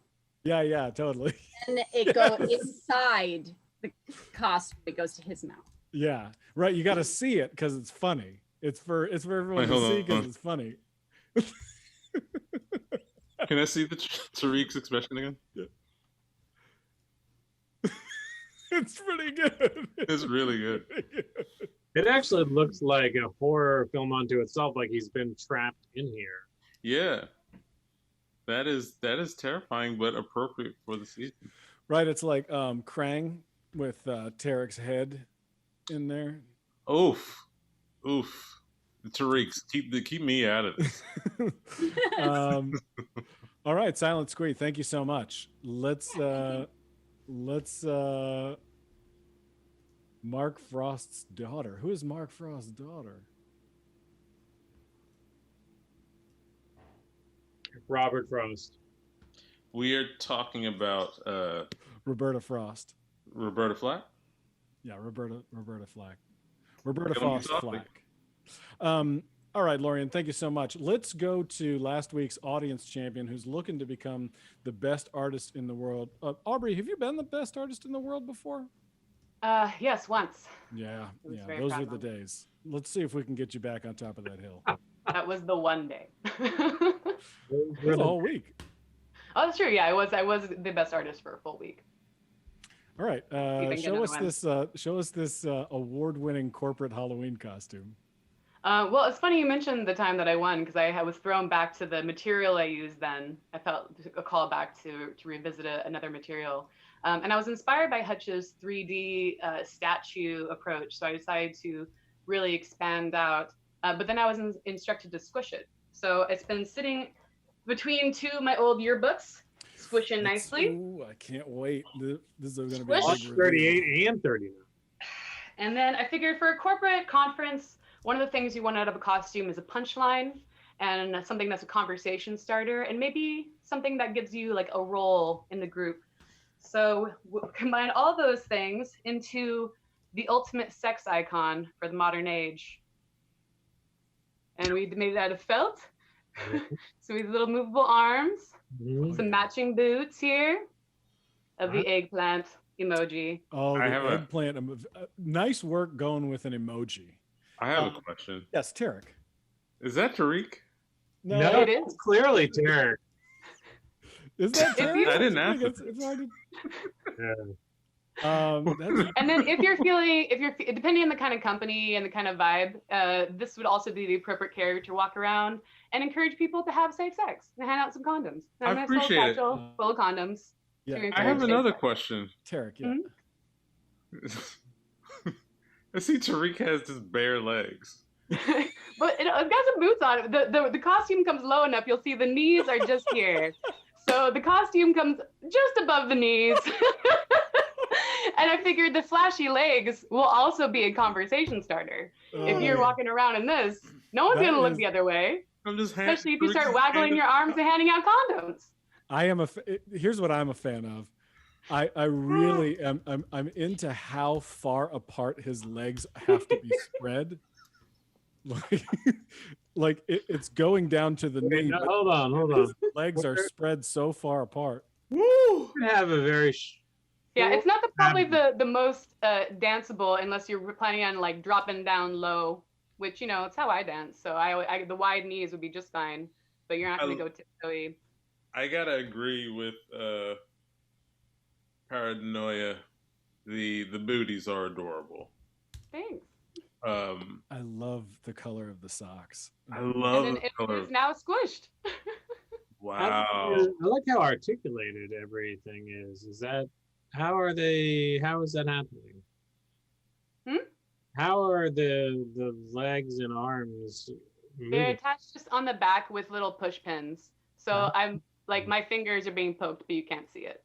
Yeah, totally. and it goes inside the costume. It goes to his mouth. Yeah, right. You got to see it because it's funny. It's for everyone Wait, to hold see on, because it's funny. Can I see the Tarik's expression again? It's pretty good. It's really good. It actually looks like a horror film unto itself, like he's been trapped in here. Yeah. That is terrifying but appropriate for the season. Right. It's like Krang with Tarik's head in there. Oof. The Tariks, keep me out of this. All right, Silent Squee, thank you so much. Let's Mark Frost's daughter. Who is Mark Frost's daughter? Robert Frost. We are talking about Roberta Frost. Roberta Flack. Yeah, Roberta Flack. Roberta Okay, let me Frost stop Flack. All right, Lorian, thank you so much. Let's go to last week's audience champion who's looking to become the best artist in the world. Aubrey, have you been the best artist in the world before? Yes, once. Yeah, It was yeah, very those proud are the moment. days. let's see if we can get you back on top of that hill. That was the one day. It's a whole week. Oh, that's true. Yeah, I was the best artist for a full week. All right, Even show us another this award-winning corporate Halloween costume. Well, it's funny you mentioned the time that I won because I was thrown back to the material I used then. I felt a call back to revisit another material. And I was inspired by Hutch's 3D statue approach. So I decided to really expand out. But then I was instructed to squish it. So it's been sitting between two of my old yearbooks, squishing nicely. Ooh, I can't wait. This is going to be Squish. a big 38 and 39. And then I figured for a corporate conference, one of the things you want out of a costume is a punchline and something that's a conversation starter and maybe something that gives you like a role in the group. So combine all those things into the ultimate sex icon for the modern age. And we made it out of felt. So we have little movable arms, some matching boots here of the eggplant emoji. Oh, I the have a- eggplant. Nice work going with an emoji. I have a question. Yes, Tarik. Is that Tarik? No, No, It is. it's clearly Tarik. is that If you- Tarik? I didn't ask It's hard to- Yeah. that's, And then if you're depending on the kind of company and the kind of vibe, this would also be the appropriate character to walk around and encourage people to have safe sex and hand out some condoms. I And a nice little appreciate it. satchel full of condoms. yeah, to I encourage have safe another sex. question. Tarik. Yeah. I see Tarik has just bare legs. But it's got some boots on it. The costume comes low enough, you'll see the knees are just here. So the costume comes just above the knees. And I figured the flashy legs will also be a conversation starter. If you're walking around in this, no one's That gonna look is- the other way, I'm just especially if you start waggling your arms and handing out condoms. I am here's what I'm a fan of. I really am. I'm into how far apart his legs have to be spread. Like it's going down to the Wait, knee. no, but hold on. his legs are spread so far apart. Woo! You have a very Yeah, it's not probably Fabulous. the most danceable unless you're planning on like dropping down low, which it's how I dance. So I the wide knees would be just fine, but you're not gonna go tiptoey. I gotta agree with Paranoia. The booties are adorable. Thanks. I love the color of the socks. I love And the then color. it is now squished. Wow. I like how articulated everything is. Is that how is that happening? How are the legs and arms They're moving? attached just on the back with little push pins. So I'm like my fingers are being poked, but you can't see it.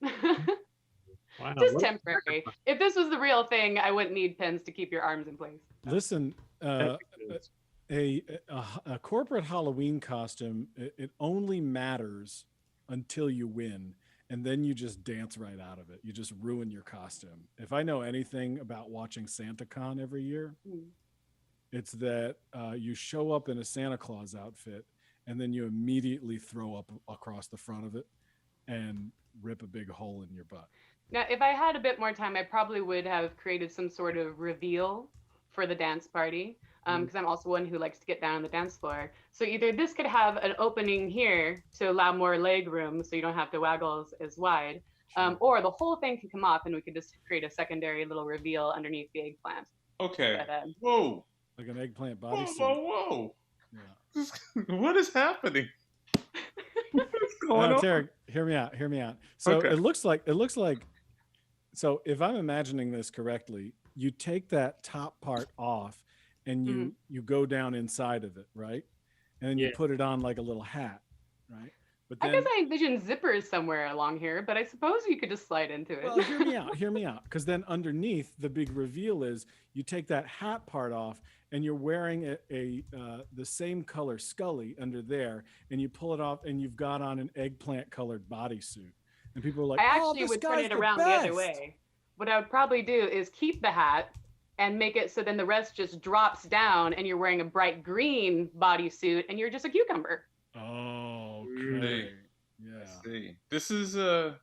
Wow, Just what- temporary. If this was the real thing, I wouldn't need pins to keep your arms in place. Listen, a corporate Halloween costume, it only matters until you win, and then you just dance right out of it. You just ruin your costume. If I know anything about watching SantaCon every year, it's that you show up in a Santa Claus outfit, and then you immediately throw up across the front of it and rip a big hole in your butt. Now, if I had a bit more time, I probably would have created some sort of reveal for the dance party, because I'm also one who likes to get down on the dance floor. So either this could have an opening here to allow more leg room so you don't have to waggle as wide, or the whole thing can come off and we could just create a secondary little reveal underneath the eggplant. Okay. But, Whoa. Like an eggplant Whoa, bodysuit. whoa, Yeah. whoa. What is happening? What's going on? Tarik, hear me out. So Okay. it looks like so if I'm imagining this correctly, you take that top part off and you go down inside of it, right? And then you Yeah. put it on like a little hat, right? But I then guess I envision zippers somewhere along here, but I suppose you could just slide into it. well, hear me out. Because then underneath the big reveal is you take that hat part off and you're wearing the same color Scully under there, and you pull it off and you've got on an eggplant colored bodysuit. And people are like, I "Oh, actually this would turn guy's it around the other best." way. What I would probably do is keep the hat and make it so then the rest just drops down and you're wearing a bright green bodysuit and you're just a cucumber. Oh, Really? okay. Yeah. See, this is a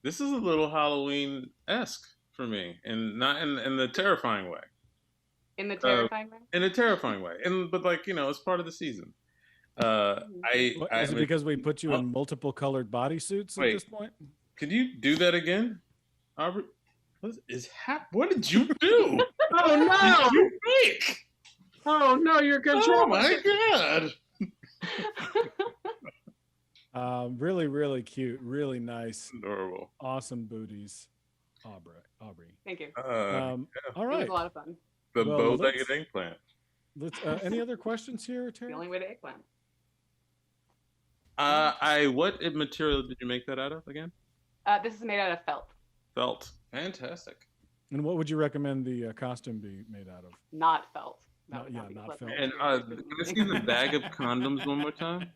little Halloween-esque for me, and not in the terrifying way. In the terrifying way. in a terrifying way, but like it's part of the season. Is it because we put you in multiple colored bodysuits at Wait. this point? Could you do that again, Aubrey? What did you do? Oh no! You fake! Oh no! You're controlling. Oh my god! Really, really cute, really nice, Adorable. awesome booties, Aubrey. Thank you. All It right. was a lot of fun. The Well, bow-legged eggplant. Let's. Any other questions here, Terry? The only way to eggplant. What material did you make that out of again? This is made out of felt. Felt. Fantastic. And what would you recommend the costume be made out of? Not felt. That No, would yeah, be not pleasant. felt. And can I see the bag of condoms one more time?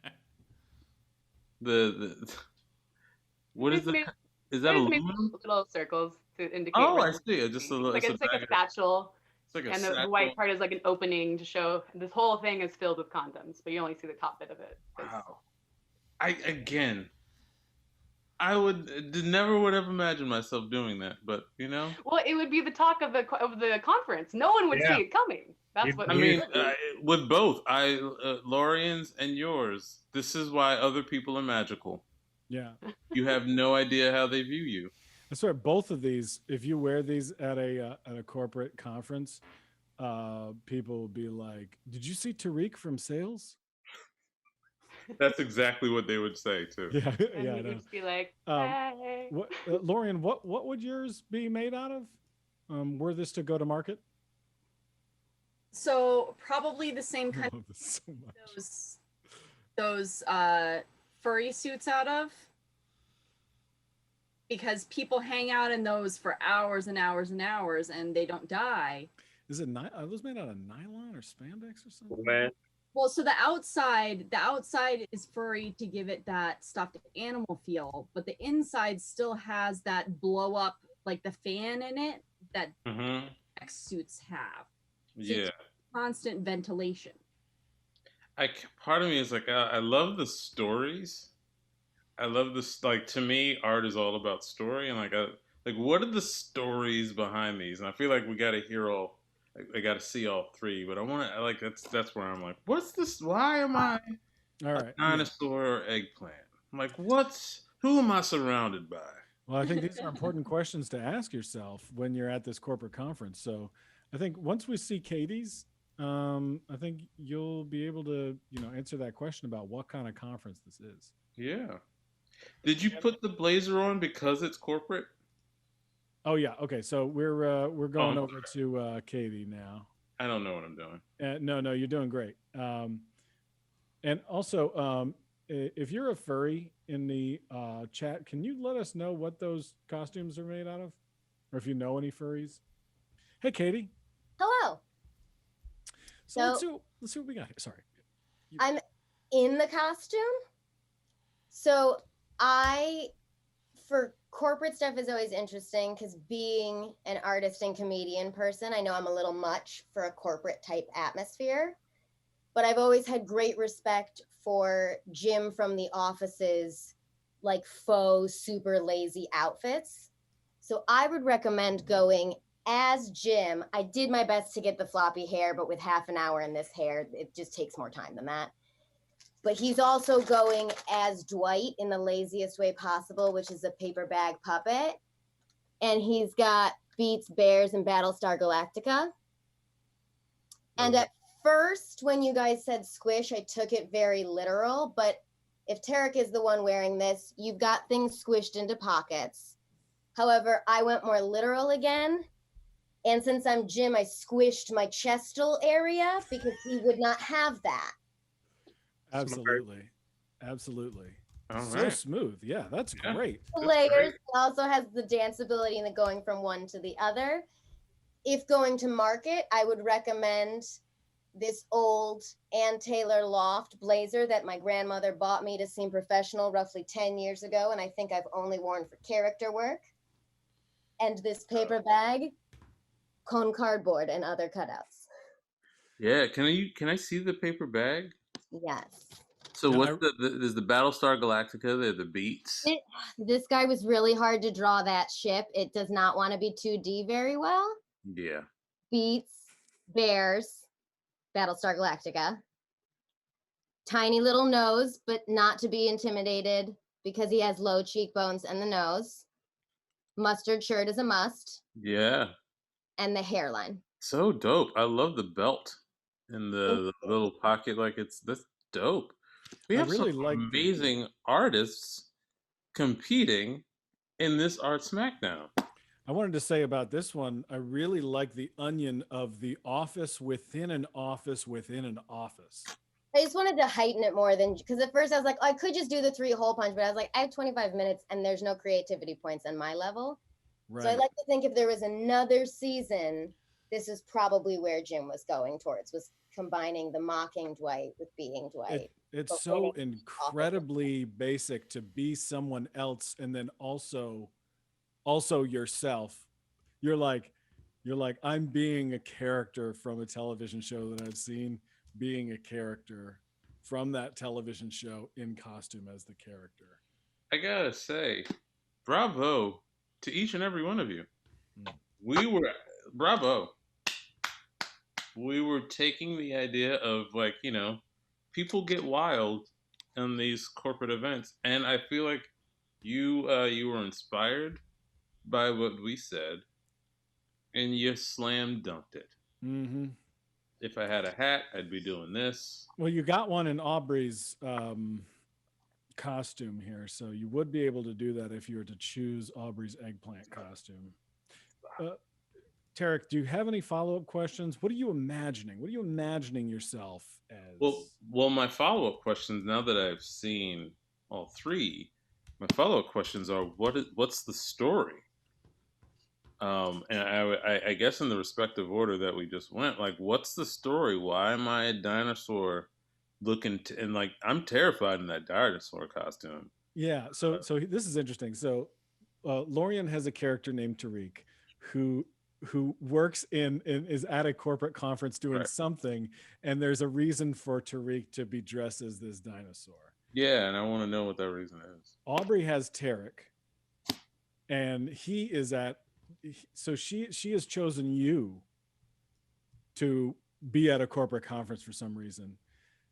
What is It's the? made- Is that It's made aluminum? little circles to indicate. Oh, where I the- see. It's just a little. It's like bag a of- satchel, It's like a and the satchel. white part is like an opening to show. This whole thing is filled with condoms, but you only see the top bit of it. 'cause- Wow. I never would have imagined myself doing that, but Well, it would be the talk of the conference. No one would Yeah. see it coming. That's You'd- what I mean, with both, Lorian's and yours, this is why other people are magical. Yeah, You have no idea how they view you. I swear both of these. If you wear these at a corporate conference, people will be like, "Did you see Tarik from sales?" That's exactly what they would say too. Yeah, and yeah, I you know. would just be like, Um, hey. What, Lorian? What would yours be made out of? Were this to go to market? So probably the same I kind love this so much. of those furry suits out of, because people hang out in those for hours and hours and hours and they don't die. Is it are those made out of nylon or spandex or something? Man. Well, so the outside is furry to give it that stuffed animal feel, but the inside still has that blow up, like the fan in it that Mm-hmm. X suits have. Yeah. Constant ventilation. Part of me is like, I love the stories. I love this. Like, to me, art is all about story, and what are the stories behind these? And I feel like we got to hear all. I got to see all three, but I want to that's where I'm like, what's this? Why am I All a right. dinosaur or eggplant? I'm like, who am I surrounded by? Well, I think these are important questions to ask yourself when you're at this corporate conference. So I think once we see Katie's, I think you'll be able to, answer that question about what kind of conference this is. Yeah. Did you put the blazer on because it's corporate? Oh yeah. Okay. So we're going Oh. over to Katie now. I don't know what I'm doing. No, you're doing great. And also, if you're a furry in the chat, can you let us know what those costumes are made out of, or if you know any furries? Hey, Katie. Hello. So let's see what we got here. Sorry. I'm in the costume. So for corporate stuff is always interesting because being an artist and comedian person, I know I'm a little much for a corporate type atmosphere, but I've always had great respect for Jim from The Office's like faux super lazy outfits. So I would recommend going as Jim. I did my best to get the floppy hair, but with half an hour in this hair, it just takes more time than that. But he's also going as Dwight in the laziest way possible, which is a paper bag puppet. And he's got Beats, Bears, and Battlestar Galactica. And at first, when you guys said squish, I took it very literal. But if Tarik is the one wearing this, you've got things squished into pockets. However, I went more literal again. And since I'm Jim, I squished my chestal area because he would not have that. Absolutely. All So right. smooth. Yeah, that's Yeah. great. That's Layers. great. It also has the danceability and the going from one to the other. If going to market, I would recommend this old Ann Taylor Loft blazer that my grandmother bought me to seem professional roughly 10 years ago, and I think I've only worn for character work. And this paper bag, cone cardboard, and other cutouts. Yeah. Can I see the paper bag? Yes. So Yeah, what's there's the Battlestar Galactica, they're the Beats. This guy was really hard to draw that ship. It does not want to be 2D very well. Yeah. Beats, Bears, Battlestar Galactica. Tiny little nose, but not to be intimidated because he has low cheekbones and the nose. Mustard shirt is a must. Yeah. And the hairline. So dope. I love the belt in the little pocket. Like that's dope. We I have really some like amazing artists competing in this Art Smackdown. I wanted to say about this one, I really like the onion of the office within an office within an office. I just wanted to heighten it more than, because at first I was like, I could just do the 3-hole punch, but I was like, I have 25 minutes and there's no creativity points on my level. Right. So I like to think if there was another season, this is probably where Jim was going towards, was combining the mocking Dwight with being Dwight. It's so incredibly basic to be someone else and then also yourself. You're like, I'm being a character from a television show that I've seen, being a character from that television show in costume as the character. I gotta say, bravo to each and every one of you. Bravo. We were taking the idea of, like, you know, people get wild in these corporate events, and I feel like you were inspired by what we said, and you slam dunked it. Mm-hmm. If I had a hat, I'd be doing this. Well, you got one in Aubrey's costume here, so you would be able to do that if you were to choose Aubrey's eggplant costume. Tarik, do you have any follow-up questions? What are you imagining? What are you imagining yourself as? Well, my follow-up questions, now that I've seen all three, my follow-up questions are, what's the story? And I guess in the respective order that we just went, like, what's the story? Why am I a dinosaur looking and like, I'm terrified in that dinosaur costume. Yeah. So this is interesting. So Lorian has a character named Tarik who works in is at a corporate conference doing something, and there's a reason for Tarik to be dressed as this dinosaur. Yeah, and I want to know what that reason is. Aubrey has Tarik, and he is at. So she has chosen you to be at a corporate conference for some reason.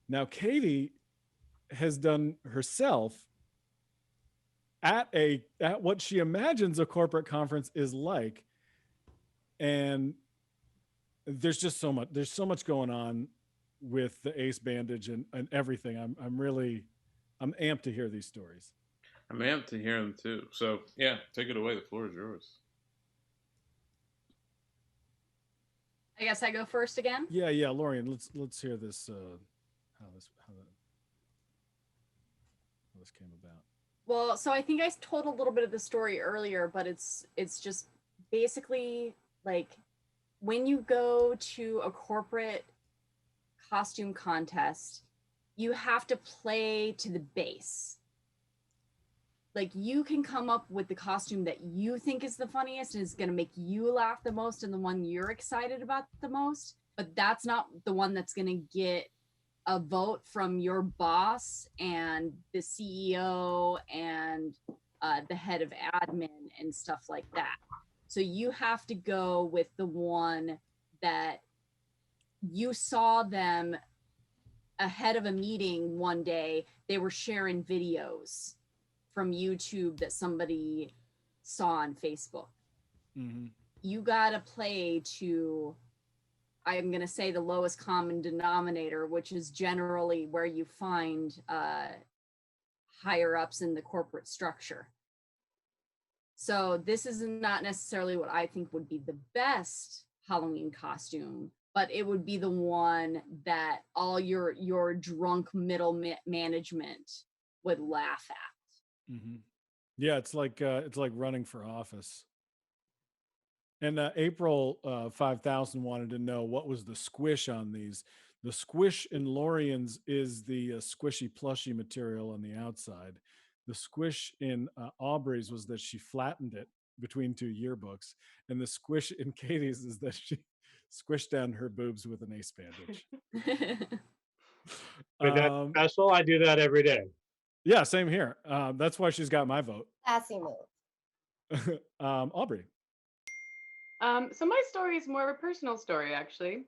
Now Katie has done herself at what she imagines a corporate conference is like, and there's just so much going on with the ace bandage and everything. I'm amped to hear these stories. I'm amped to hear them too. So yeah, take it away. The floor is yours. I guess I go first again. Yeah, Lorian, let's hear this. How this came about. Well, so I think I told a little bit of the story earlier, but it's just basically like when you go to a corporate costume contest, you have to play to the base. Like, you can come up with the costume that you think is the funniest and is going to make you laugh the most and the one you're excited about the most, but that's not the one that's going to get a vote from your boss and the CEO and the head of admin and stuff like that. So you have to go with the one that you saw them ahead of a meeting one day. They were sharing videos from YouTube that somebody saw on Facebook. Mm-hmm. You got to play to, I'm going to say, the lowest common denominator, which is generally where you find higher ups in the corporate structure. So this is not necessarily what I think would be the best Halloween costume, but it would be the one that all your drunk middle management would laugh at. Mm-hmm. Yeah, it's like running for office. And April 5000 wanted to know what was the squish on these. The squish in Lorian's is the squishy plushy material on the outside. The squish in Aubrey's was that she flattened it between two yearbooks, and the squish in Katie's is that she squished down her boobs with an ace bandage. But that's special. I do that every day. Yeah, same here. That's why she's got my vote. Classy move. Aubrey. So my story is more of a personal story, actually.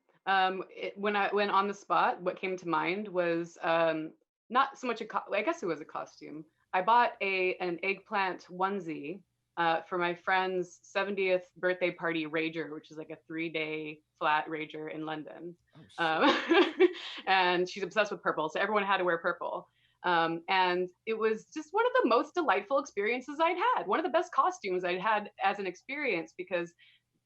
When I went on the spot, what came to mind was not so much I guess it was a costume. I bought an eggplant onesie for my friend's 70th birthday party rager, which is like a 3-day flat rager in London. And she's obsessed with purple, so everyone had to wear purple. And it was just one of the most delightful experiences I'd had. One of the best costumes I'd had as an experience, because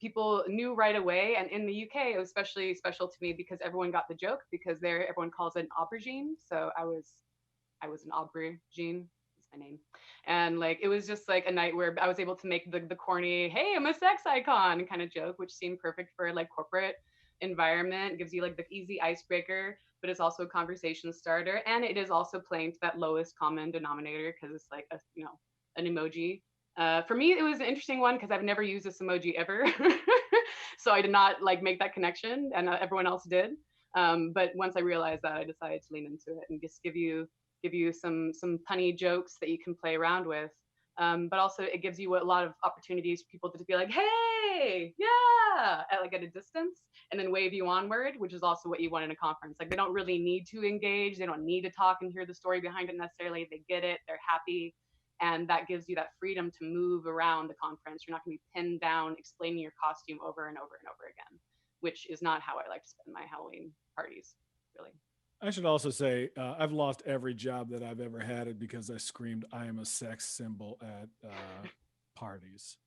people knew right away. And in the UK, it was especially special to me because everyone got the joke, because there everyone calls it an aubergine. So I was an aubergine, is my name. And like it was just like a night where I was able to make the corny, hey, I'm a sex icon kind of joke, which seemed perfect for like corporate environment. It gives you like the easy icebreaker, but it's also a conversation starter, and it is also playing to that lowest common denominator because it's like an emoji. For me, it was an interesting one because I've never used this emoji ever, so I did not like make that connection, and everyone else did. But once I realized that, I decided to lean into it and just give you some punny jokes that you can play around with. But also it gives you a lot of opportunities for people to be like, hey, yeah, at a distance, and then wave you onward, which is also what you want in a conference. Like they don't really need to engage, they don't need to talk and hear the story behind it necessarily. They get it, they're happy, and that gives you that freedom to move around the conference. You're not going to be pinned down explaining your costume over and over and over again, which is not how I like to spend my Halloween parties, really. I should also say I've lost every job that I've ever had because I screamed "I am a sex symbol" at parties.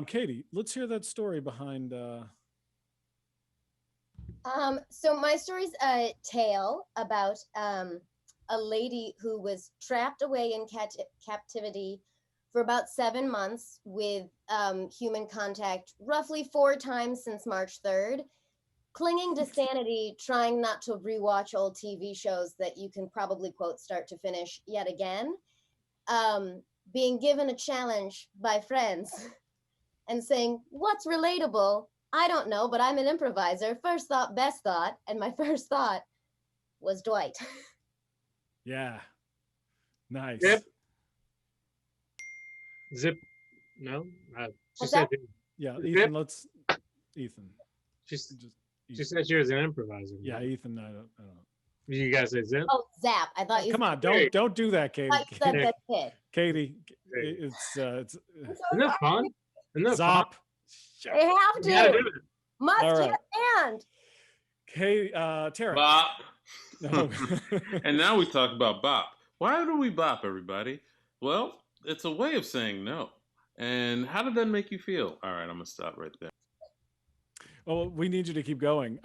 Katie, let's hear that story behind. So my story's a tale about a lady who was trapped away in captivity for about 7 months with human contact roughly 4 times since March 3rd, clinging to sanity, trying not to rewatch old TV shows that you can probably quote start to finish yet again, being given a challenge by friends and saying, what's relatable? I don't know, but I'm an improviser. First thought, best thought. And my first thought was Dwight. Yeah. Nice. Zip. No. She What's said. that? Yeah, Zip. Ethan. Ethan. She Ethan. said she was an improviser. Yeah, Ethan. I don't. You guys say Zip? Oh, Zap. I thought you Come on, Hey. don't do that, Katie. I said that kid. Katie, Hey. it's I'm so Isn't that fun? Isn't that fun? Zop. They have You gotta to. do it. Must All right. have and. Katie, Tarik. Bop. No. And now we talk about bop. Why do we bop, everybody? Well, it's a way of saying no. And how did that make you feel? All right, I'm gonna stop right there. Well, we need you to keep going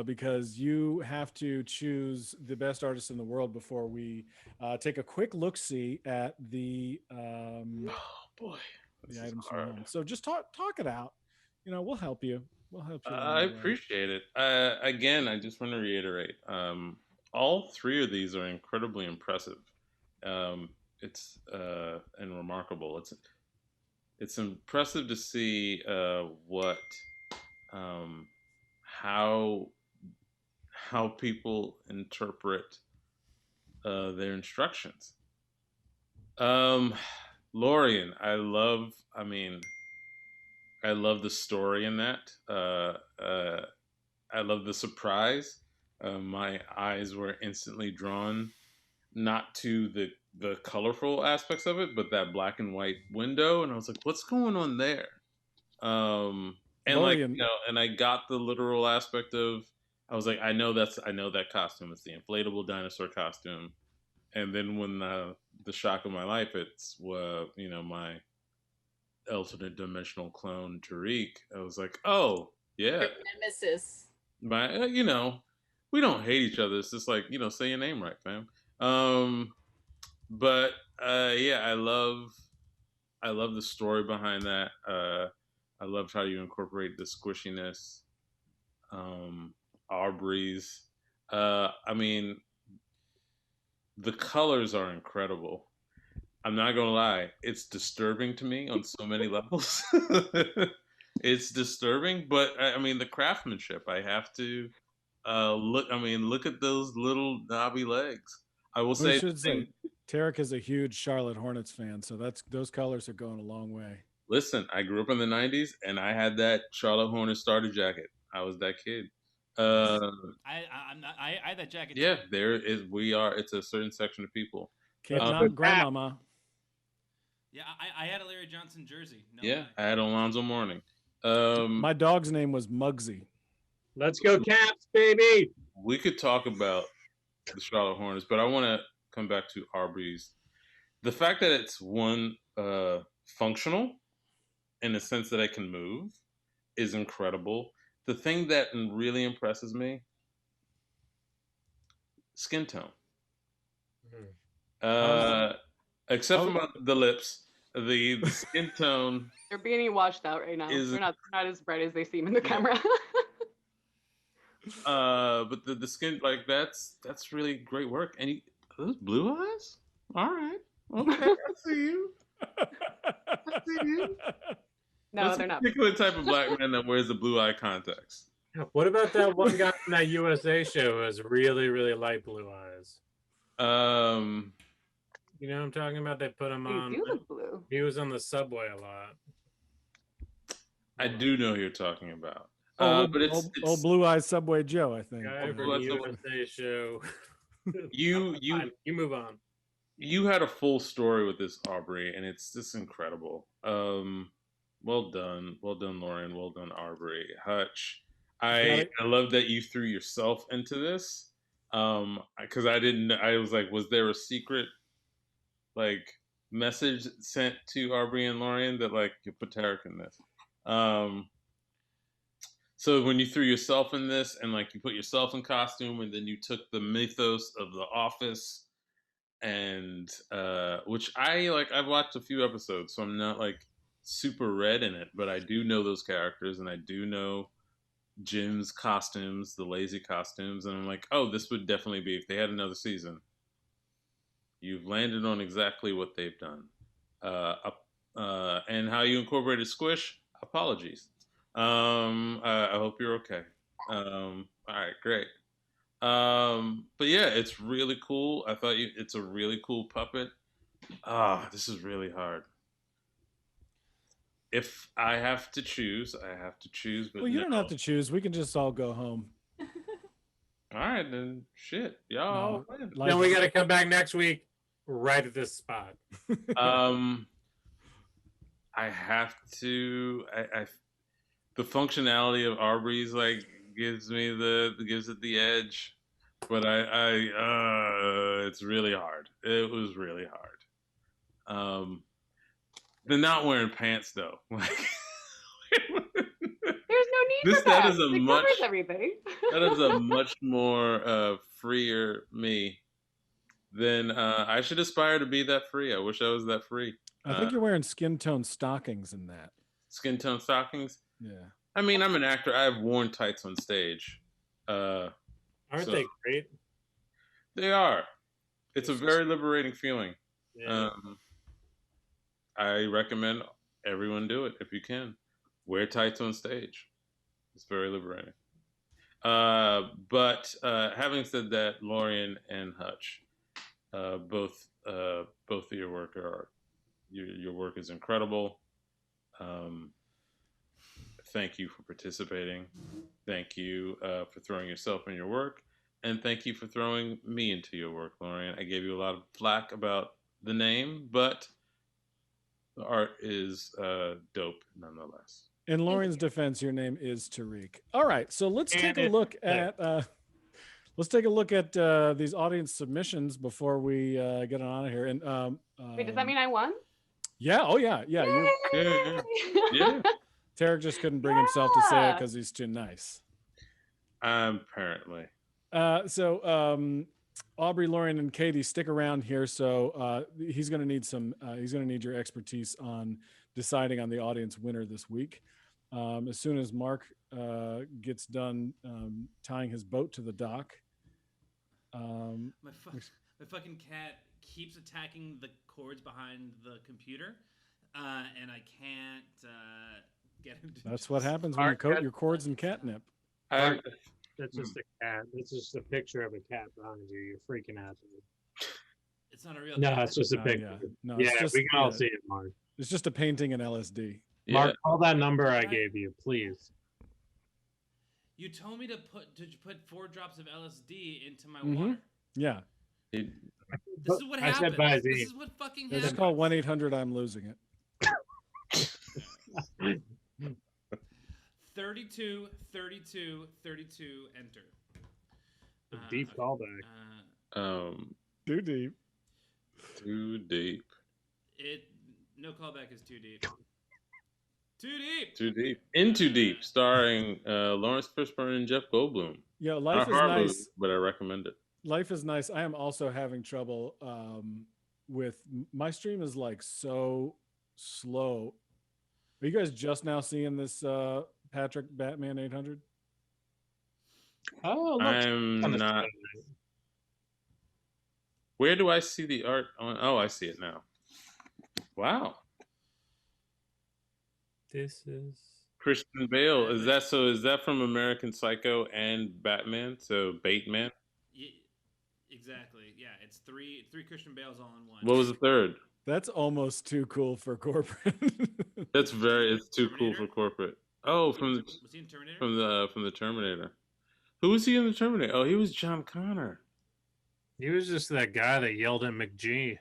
because you have to choose the best artist in the world before we take a quick look-see at the Oh boy, this is items from hard. home. So just talk it out. We'll help you. We'll help you. I appreciate it. Again, I just want to reiterate. All 3 of these are incredibly impressive. It's and remarkable. It's impressive to see what how people interpret their instructions. Lorian, I love the story in that. I love the surprise. My eyes were instantly drawn not to the colorful aspects of it, but that black and white window, and I was like, "What's going on there?" And Lorian. and I got the literal aspect of. I was like, I know that costume. It's the inflatable dinosaur costume. And then when the shock of my life, it's my alternate dimensional clone Tarik. I was like, oh yeah, Nemesis. my we don't hate each other. It's just like say your name right, fam. But yeah, I love the story behind that. I loved how you incorporate the squishiness, Aubrey's. The colors are incredible. I'm not gonna lie, it's disturbing to me on so many levels. It's disturbing, but the craftsmanship. I have to look. Look at those little knobby legs. I will We say, should say Tarik is a huge Charlotte Hornets fan, so those colors are going a long way. listen, I grew up in the '90s, and I had that Charlotte Hornets starter jacket. I was that kid. I had that jacket. Yeah, too. there is. It's a certain section of people. Can't Uh, knock grandmama. Yeah, I had a Larry Johnson jersey. No Yeah, lie. I had Alonzo Mourning. My dog's name was Muggsy. Let's go Caps, baby. We could talk about the Charlotte Hornets, but I want to come back to Aubrey's. The fact that it's one functional in the sense that it can move is incredible. The thing that really impresses me, skin tone. Except for the lips, the skin tone. They're being washed out right now. They're not as bright as they seem in the camera. But the skin, like that's really great work. And are those blue eyes? All right, okay, I see you. I see you. No, That's they're a not. particular type of black man that wears the blue eye contacts. What about that one guy from that USA show who has really, really light blue eyes? You know what I'm talking about? They put him on. They do look blue. He was on the subway a lot. I do know who you're talking about. But it's old Blue Eyes Subway Joe, I think. Guy from the USA show. You move on. You had a full story with this, Aubrey, and it's just incredible. Well done, Lauren. Well done, Aubrey. Hutch, I love that you threw yourself into this. Because I was like, was there a secret like message sent to Aubrey and Lauren that like you put Tarik in this? So when you threw yourself in this and like you put yourself in costume and then you took the mythos of The Office and which I've watched a few episodes, so I'm not like super read in it, but I do know those characters and I do know Jim's costumes, the lazy costumes, and I'm like, oh, this would definitely be if they had another season. You've landed on exactly what they've done. And how you incorporated Squish, apologies. I hope you're okay. All right, great. But yeah, it's really cool. I thought it's a really cool puppet. This is really hard. If I have to choose, I have to choose. But well, you don't have to choose. We can just all go home. All right, then. Shit, y'all. No, then we got to come back next week, right at this spot. I have to. The functionality of Aubrey's like gives it the edge, but it's really hard. It was really hard. They're not wearing pants though. There's no need for that. It covers everything. That is a much more freer me than I should aspire to be that free. I wish I was that free. I think you're wearing skin tone stockings in that. Skin tone stockings? Yeah. I mean, I'm an actor. I've worn tights on stage. Aren't they great? They are. It's a very liberating feeling. Yeah. I recommend everyone do it if you can. Wear tights on stage. It's very liberating. But having said that, Lorian and Hutch, both of your work your work is incredible. Thank you for participating. Thank you for throwing yourself in your work. And thank you for throwing me into your work, Lorian. I gave you a lot of flack about the name, but the art is dope nonetheless. In Lorian's defense, your name is Tarik. All right, so let's take a look at these audience submissions before we get on out of here. And wait, does that mean I won? Yeah. Oh yeah. Yeah. Yeah. Tarik just couldn't bring himself to say it because he's too nice. Apparently. So Aubrey, Lauren, and Katie, stick around here. So he's going to need your expertise on deciding on the audience winner this week. As soon as Mark gets done tying his boat to the dock. My fucking cat keeps attacking the cords behind the computer, and I can't get him to. That's what happens when you coat your cords in catnip. That's just a cat. That's just a picture of a cat behind you. You're freaking out. It's not a real. No, cat. it's just a picture. Yeah. No, yeah, it's just, we can all see it, Mark. It's just a painting in LSD. Mark, call that number I gave you, please. You told me to put 4 drops of LSD into my Mhm. water. Yeah. This is what I said happens. bye, This Z. is what fucking Just happens. call 1-800 I'm losing it. 32, 32, 32, enter. Deep Okay. callback. Too deep. Too deep. No callback is too deep. Too deep. Too deep. Into Deep, starring Lawrence Fishburne and Jeff Goldblum. Yeah, Not life a is horror nice. movie, but I recommend it. Life is nice. I am also having trouble with my stream is like so slow. Are you guys just now seeing this Patrick Batman 800? Oh, look. I'm not. Where do I see the art on? Oh, I see it now. Wow. This is Christian Bale. Is that from American Psycho and Batman? So Bateman? Yeah, exactly. Yeah, it's three Christian Bales all in one. What was the third? That's almost too cool for corporate. It's too cool for corporate. Oh, was he in Terminator? From the Terminator. Who was he in the Terminator? Oh, he was John Connor. He was just that guy that yelled at McGee.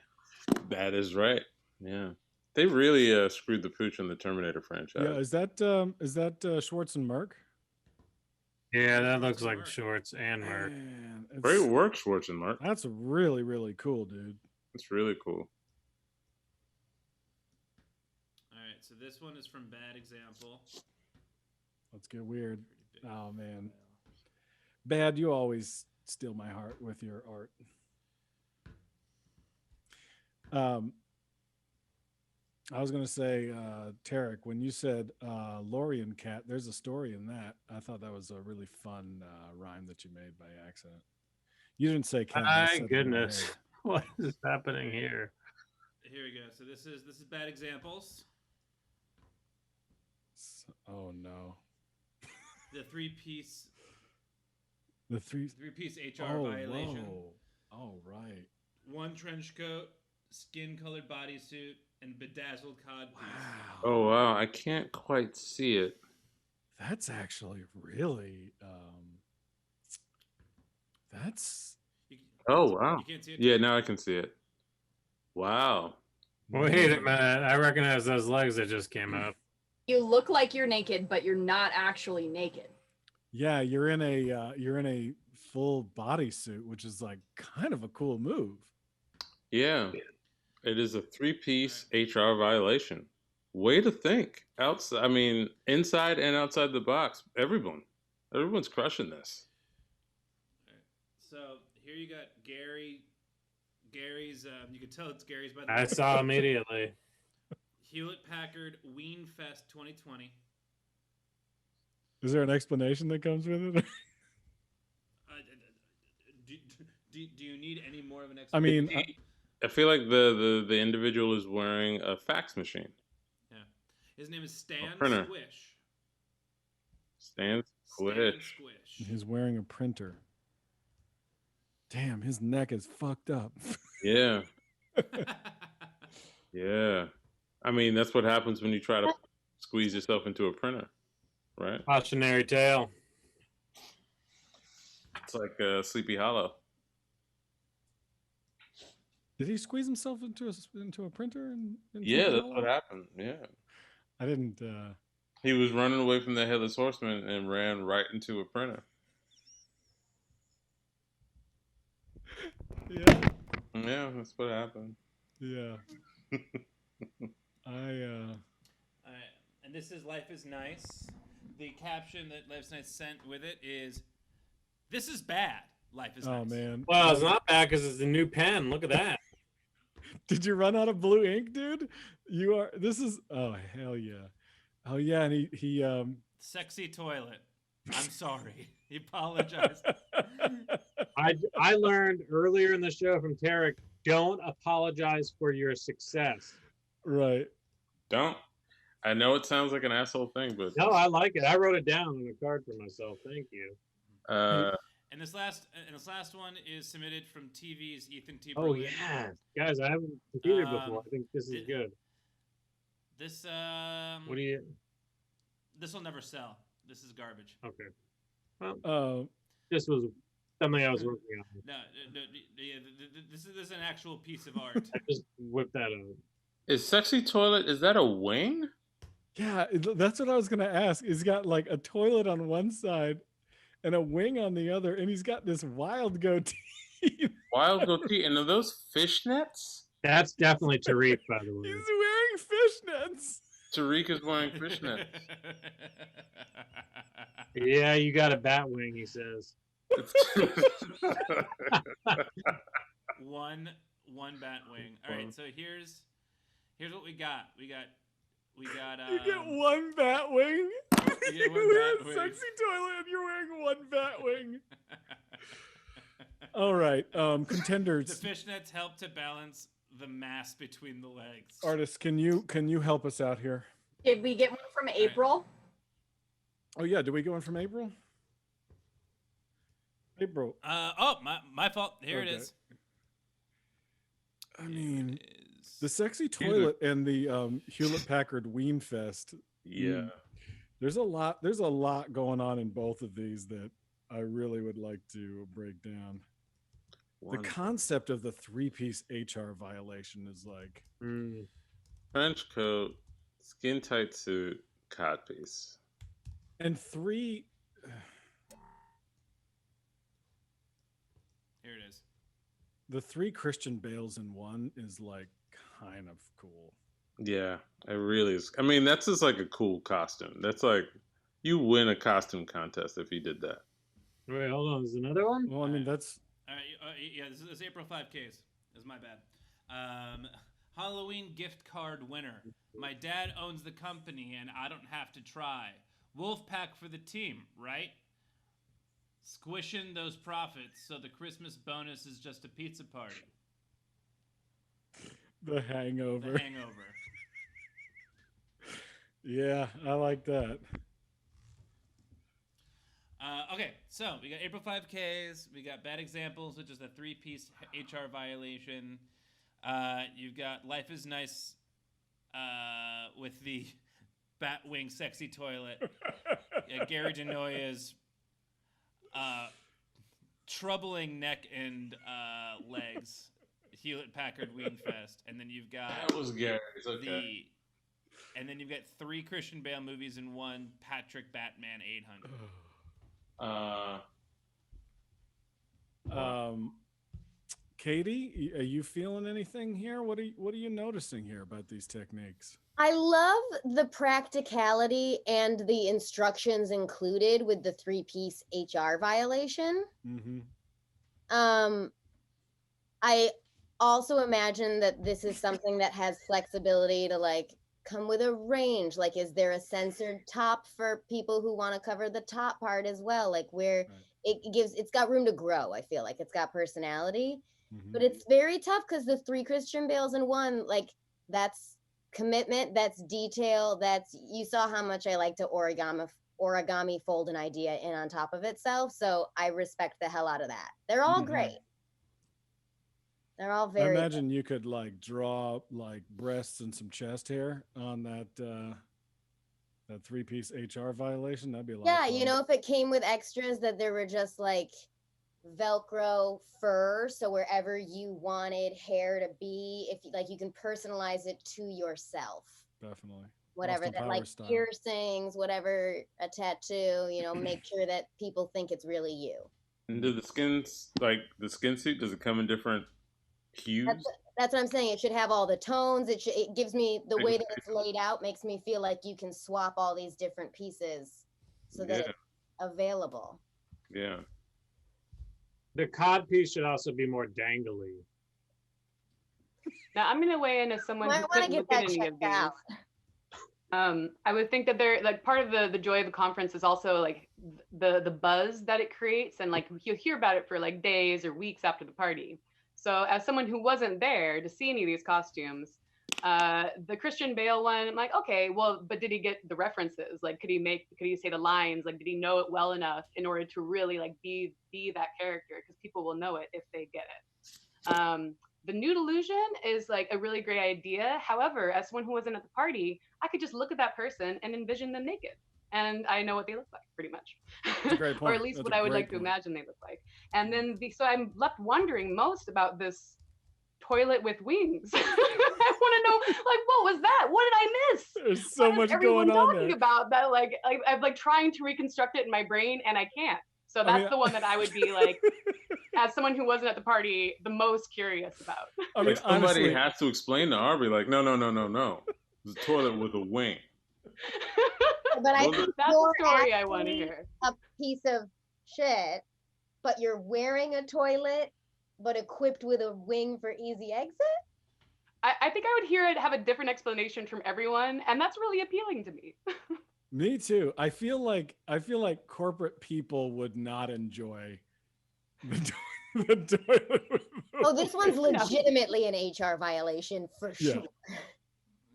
That is right. Yeah. They really screwed the pooch in the Terminator franchise. Yeah, is that Schwartz and Merck? Yeah, that looks like Shorts and Merc. Man, Great work, Schwartz and Mark. That's really, really cool, dude. It's really cool. All right, so this one is from Bad Example. Let's get weird. Oh man, Bad, you always steal my heart with your art. I was gonna say, Tarik, when you said Lorian cat, there's a story in that. I thought that was a really fun rhyme that you made by accident. You didn't say cat. My goodness, what is happening here? Here we go. So this is Bad Examples. Oh no. The three-piece HR oh, violation. Whoa. Oh right. 1 trench coat, skin-colored bodysuit, and bedazzled codpiece. Wow. Oh wow, I can't quite see it. That's actually really. That's. Oh wow. You can't see it? Yeah, now I can see it. Wow. Wait a minute, I recognize those legs that just came up. You look like you're naked, but you're not actually naked. Yeah, you're in a full bodysuit, which is like kind of a cool move. Yeah. It is a 3-piece HR violation. Way to think. Outside, I mean, inside and outside the box. Everyone's crushing this. So here you got Gary's. You can tell it's Gary's by the. I saw immediately. Hewlett Packard Ween Fest 2020. Is there an explanation that comes with it? Do you need any more of an I explanation? mean, I feel like the individual is wearing a fax machine. Yeah. His name is Stan printer. Squish. Stan Squish. he's wearing a printer. Damn, his neck is fucked up. Yeah. Yeah. I mean, that's what happens when you try to squeeze yourself into a printer, right? Cautionary tale. It's like Sleepy Hollow. Did he squeeze himself into a printer? Yeah, that's what happened. Yeah. I didn't. He was running away from the Headless Horseman and ran right into a printer. Yeah. Yeah, that's what happened. Yeah. And this is Life is Nice. The caption that Life is Nice sent with it is, "This is bad. Life is nice." Oh man. Well, it's not bad because it's a new pen. Look at that. Did you run out of blue ink, dude? This is. Oh hell yeah. Oh yeah, and he Sexy toilet. I'm sorry. He apologized. I learned earlier in the show from Tarik, don't apologize for your success. Right. Don't. I know it sounds like an asshole thing, but No, I like it. I wrote it down on a card for myself. Thank you. And this last one is submitted from TV's Ethan T. Oh Berlin. yeah, guys, I haven't competed before. I think this is good. This What do you? This will never sell. This is garbage. Okay. This was something I was working on. No, yeah, this is an actual piece of art. I just whipped that out. Is sexy toilet? Is that a wing? Yeah, that's what I was gonna ask. He's got like a toilet on one side and a wing on the other, and he's got this wild goatee. Wild goatee. And are those fishnets? That's definitely Tarik, by the way. He's wearing fishnets. Tarik is wearing fishnets. Yeah, you got a bat wing, he says. one bat wing. All right, so here's what we got. We got. You get one bat wing. You get one You bat have wing. sexy toilet, and you're wearing one bat wing. All right, contenders. The fishnets help to balance the mass between the legs. Artists, can you help us out here? Did we get one from April? Oh yeah, did we go in from April? April. My fault. Here it is. I mean, the sexy toilet and the Hewlett Packard Ween Fest. Yeah. There's a lot going on in both of these that I really would like to break down. The concept of the 3-piece HR violation is like trench coat, skin tight suit, codpiece. And 3 Here it is. The 3 Christian Bales in one is like kind of cool. Yeah, it really is. I mean, that's just like a cool costume. That's like you win a costume contest if you did that. Wait, hold on. There's another one? Well, I mean, that's... All right, yeah, this is April 5Ks. This is my bad. Halloween gift card winner. My dad owns the company, and I don't have to try. Wolfpack for the team, right? Squishing those profits, so the Christmas bonus is just a pizza party. The Hangover. The Hangover. Yeah, I like that. Okay, so we got April 5Ks. We got bad examples, which is a 3-piece HR violation. You've got Life is Nice with the Batwing sexy toilet. Gary Denoya's troubling neck and legs. Hewlett Packard Ween Fest. And then you've got... That was Gary's, okay. And then you've got 3 Christian Bale movies in one Patrick Batman 800. Katie, are you feeling anything here? What are you noticing here about these techniques? I love the practicality and the instructions included with the 3-piece HR violation. Mm-hmm. I also imagine that this is something that has flexibility to like come with a range. Like, is there a censored top for people who want to cover the top part as well? Like where it's got room to grow. I feel like it's got personality, but it's very tough because the 3 Christian Bales in one, like that's commitment, that's detail, that's, you saw how much I like to origami fold an idea in on top of itself. So I respect the hell out of that. They're all great. They're all very. I imagine you could like draw like breasts and some chest hair on that 3-piece HR violation. That'd be a lot. Yeah, of fun. you know, if it came with extras that there were just like Velcro fur, so wherever you wanted hair to be, if like you can personalize it to yourself. Definitely. Whatever Austin that, Powers like style. piercings, whatever, a tattoo, you know, make sure that people think it's really you. And do the skins, like the skin suit, does it come in different hues? That's what I'm saying. It should have all the tones. It gives me the way that it's laid out makes me feel like you can swap all these different pieces so that it's available. Yeah. The cod piece should also be more dangly. Now I'm gonna weigh in as someone I who want couldn't to get look at that any of checked these. out. I would think that they're like part of the joy of the conference is also like the buzz that it creates, and like you'll hear about it for like days or weeks after the party. So as someone who wasn't there to see any of these costumes, the Christian Bale one, I'm like, okay, well, but did he get the references? Like, could he say the lines? Like, did he know it well enough in order to really like be that character? Because people will know it if they get it. The nude illusion is like a really great idea. However, as someone who wasn't at the party, I could just look at that person and envision them naked. and I know what they look like pretty much. That's a great Or point. at least That's what a I would great like to point. imagine they look like. And then so I'm left wondering most about this toilet with wings. I want to know, like, what was that? What did I miss? There's so What is much everyone going on talking there. about that? Like, I'm like trying to reconstruct it in my brain, and I can't. So that's mean, the one that I would be like, as someone who wasn't at the party, the most curious about. I mean, Like somebody honestly, has to explain to Aubrey, like, no. It's a toilet with a wing. But I Well, think That's you're the story I want to actually hear. a piece of shit, but you're wearing a toilet, but equipped with a wing for easy exit. I think I would hear it have a different explanation from everyone, and that's really appealing to me. me too. I feel like corporate people would not enjoy the toilet. With the Oh, this one's wing. legitimately an HR violation for Yeah. sure.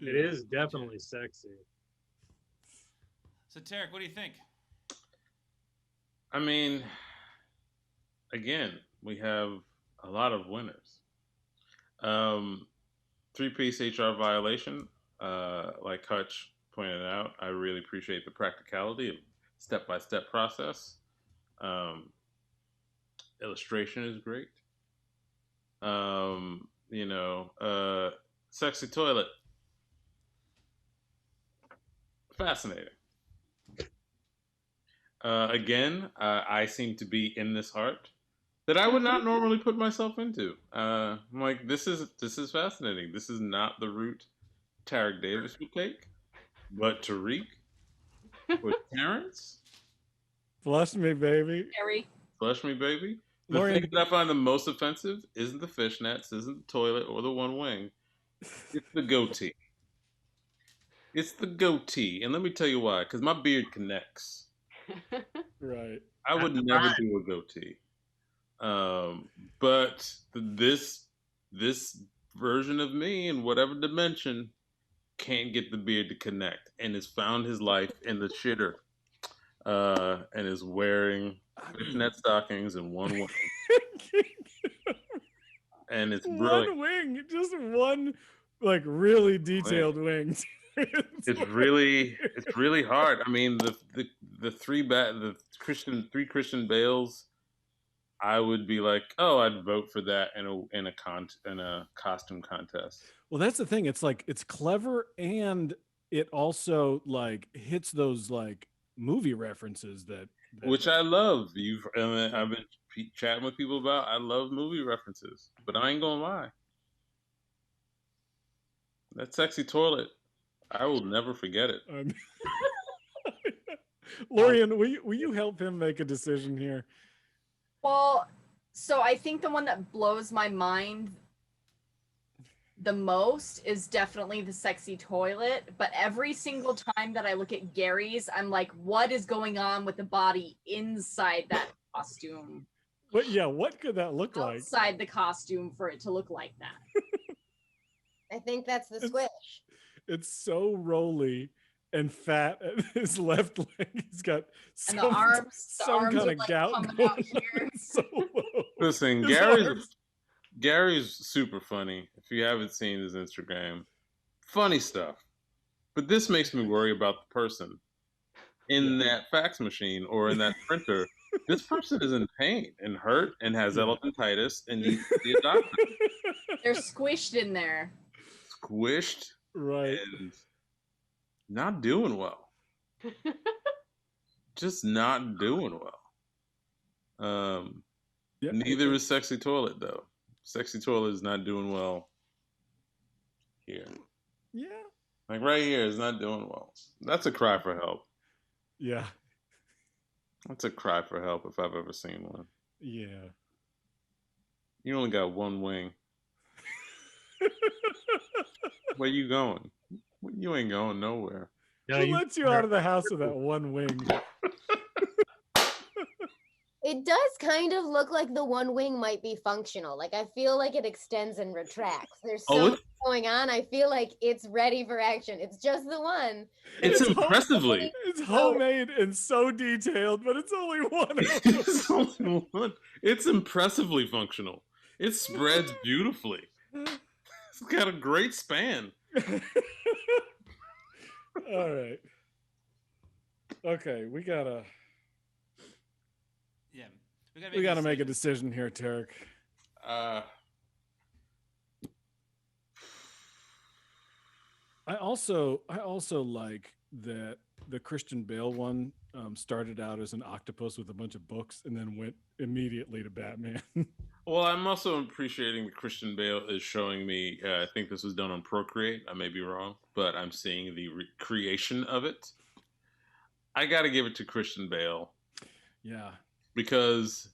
It is definitely sexy. So Tarik, what do you think? I mean, again, we have a lot of winners. 3-piece HR violation, like Hutch pointed out, I really appreciate the practicality of step-by-step process. Illustration is great. Sexy toilet. Fascinating. Again, I seem to be in this art that I would not normally put myself into. I'm like, this is fascinating. This is not the route Tarik Davis would take, but Tarik with Terrence, Flush me, baby. Gary. flush me, baby. The Lauren- thing that I find the most offensive isn't the fishnets, isn't the toilet or the one wing. It's the goatee. It's the goatee, and let me tell you why. Because my beard connects. Right. I would never do a goatee. But this version of me in whatever dimension can't get the beard to connect, and has found his life in the shitter, and is wearing fishnet stockings and one wing, and it's brilliant. One wing, just one, like really detailed wing. It's really hard. I mean, the three Christian Bales, I would be like, oh, I'd vote for that in a costume contest. Well, that's the thing. It's like it's clever, and it also like hits those like movie references that Which I love. I've been chatting with people about. I love movie references, but I ain't gonna lie. That sexy toilet, I will never forget it. Lorian, will you help him make a decision here? Well, so I think the one that blows my mind the most is definitely the sexy toilet. But every single time that I look at Gary's, I'm like, what is going on with the body inside that costume? But yeah, what could that look like? Outside the costume for it to look like that. I think that's the squish. It's so rolly and fat at his left leg. He's got And some, the arms some are kind of like gout coming going out here. on. So low. Listen, His arms- Gary's super funny. If you haven't seen his Instagram, funny stuff. But this makes me worry about the person in that fax machine or in that printer. This person is in pain and hurt and has elephantitis and needs to see a doctor. They're squished in there. Squished Right. and not doing well. Just not doing well. Yep. Neither is Sexy Toilet, though. Sexy Toilet is not doing well here. Yeah. Like right here is not doing well. That's a cry for help. Yeah. That's a cry for help if I've ever seen one. Yeah. You only got one wing. Where you going? You ain't going nowhere. No, Who lets you out of the house with that one wing? It does kind of look like the one wing might be functional. Like I feel like it extends and retracts. There's so much going on. I feel like it's ready for action. It's just the one. It's It's impressively. It's homemade and so detailed, but it's only one. It's only one. It's impressively functional. It spreads beautifully. It's got a great span. All right. Okay, we gotta Yeah, we gotta make a decision here, Tarik. I also like that the Christian Bale one started out as an octopus with a bunch of books and then went immediately to Batman. Well, I'm also appreciating that Christian Bale is showing me. I think this was done on Procreate. I may be wrong, but I'm seeing the creation of it. I got to give it to Christian Bale. Yeah. Because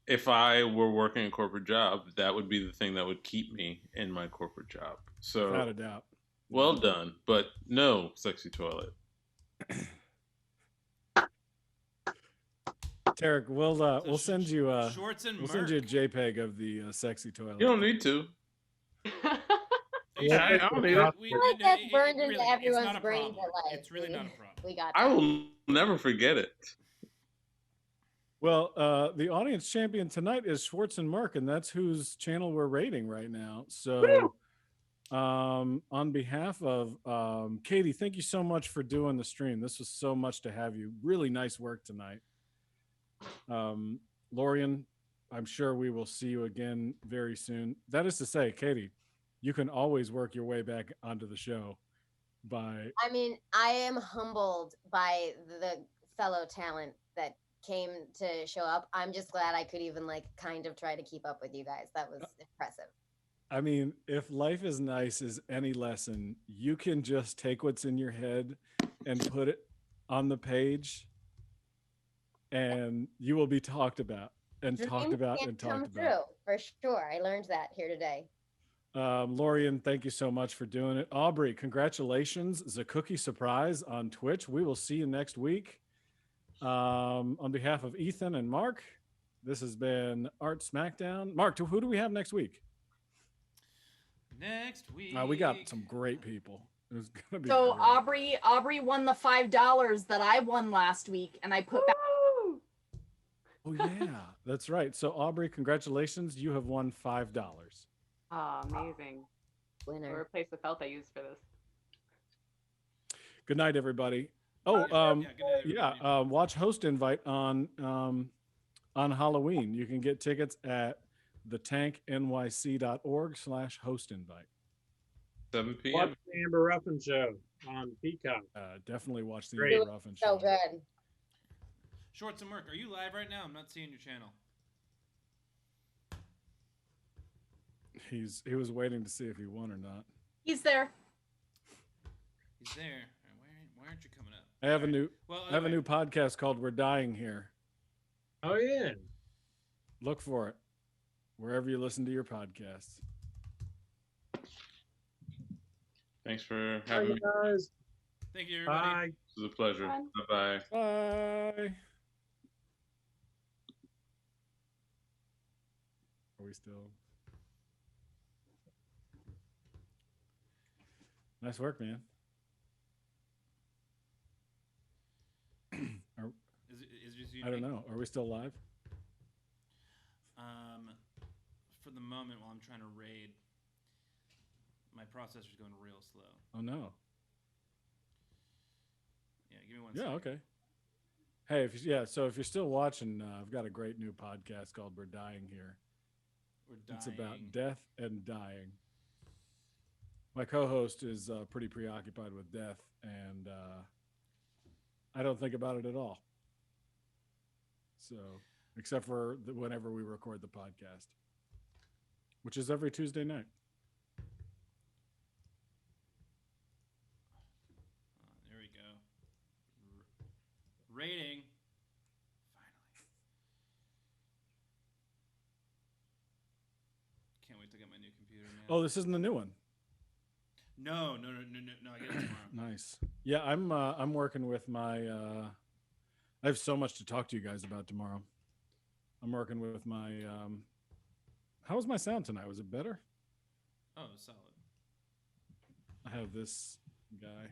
if I were working a corporate job, that would be the thing that would keep me in my corporate job. So, without a doubt. Well done, but no sexy toilet. Tarik, we'll send you Shorts and we'll send you a JPEG of the sexy toilet. You don't need to. Yeah, I don't need it. I feel like that's burned into really, everyone's brain for life. It's really not a problem. We got I that. will never forget it. Well, the audience champion tonight is Schwartz and Merck, and that's whose channel we're rating right now. So, on behalf of Katie, thank you so much for doing the stream. This was so much to have you. Really nice work tonight. Lorian, I'm sure we will see you again very soon. That is to say, Katie, you can always work your way back onto the show by. I mean, I am humbled by the fellow talent that came to show up. I'm just glad I could even like kind of try to keep up with you guys. That was impressive. I mean, if life is nice is any lesson, you can just take what's in your head and put it on the page, and you will be talked about and talked about and talked about. True, for sure. I learned that here today. Lorian, thank you so much for doing it. Aubrey, congratulations. It's a cookie surprise on Twitch. We will see you next week. On behalf of Ethan and Mark, this has been Art Smackdown. Mark, who do we have next week? Next week. We got some great people. It's gonna be So great. Aubrey won the $5 that I won last week, and I put back. Oh yeah, that's right. So Aubrey, congratulations. You have won $5. Oh, amazing. Winner. Or replace the felt I used for this. Good night, everybody. Oh, good night, everybody. Watch Host Invite on Halloween. You can get tickets at thetanknyc.org/hostinvite. 7 p.m. Watch the Amber Ruffin show on Peacock. Definitely watch the Great. Amber Ruffin show. So good. Shorts and Merc, are you live right now? I'm not seeing your channel. He was waiting to see if he won or not. He's there. He's there. Why aren't you coming up? I have a new Well, I have a new podcast called We're Dying Here. Oh yeah. Look for it wherever you listen to your podcasts. Thanks for Bye, having me. guys. Thank you, everybody. Bye. It was a pleasure. Fun. Bye-bye. Bye. Are we still? Nice work, man. I don't know. Are we still live? For the moment, while I'm trying to raid, my processor's going real slow. Oh no. Yeah, give me one Yeah, second. okay. Hey, so if you're still watching, I've got a great new podcast called We're Dying Here. We're dying. It's about death and dying. My co-host is pretty preoccupied with death, and I don't think about it at all. So, except for whenever we record the podcast, which is every Tuesday night. There we go. Rating. Finally. Can't wait to get my new computer, man. Oh, this isn't the new one. No. I get it tomorrow. Nice. Yeah, I'm working with my. I have so much to talk to you guys about tomorrow. I'm working with my. How was my sound tonight? Was it better? Oh, solid. I have this guy.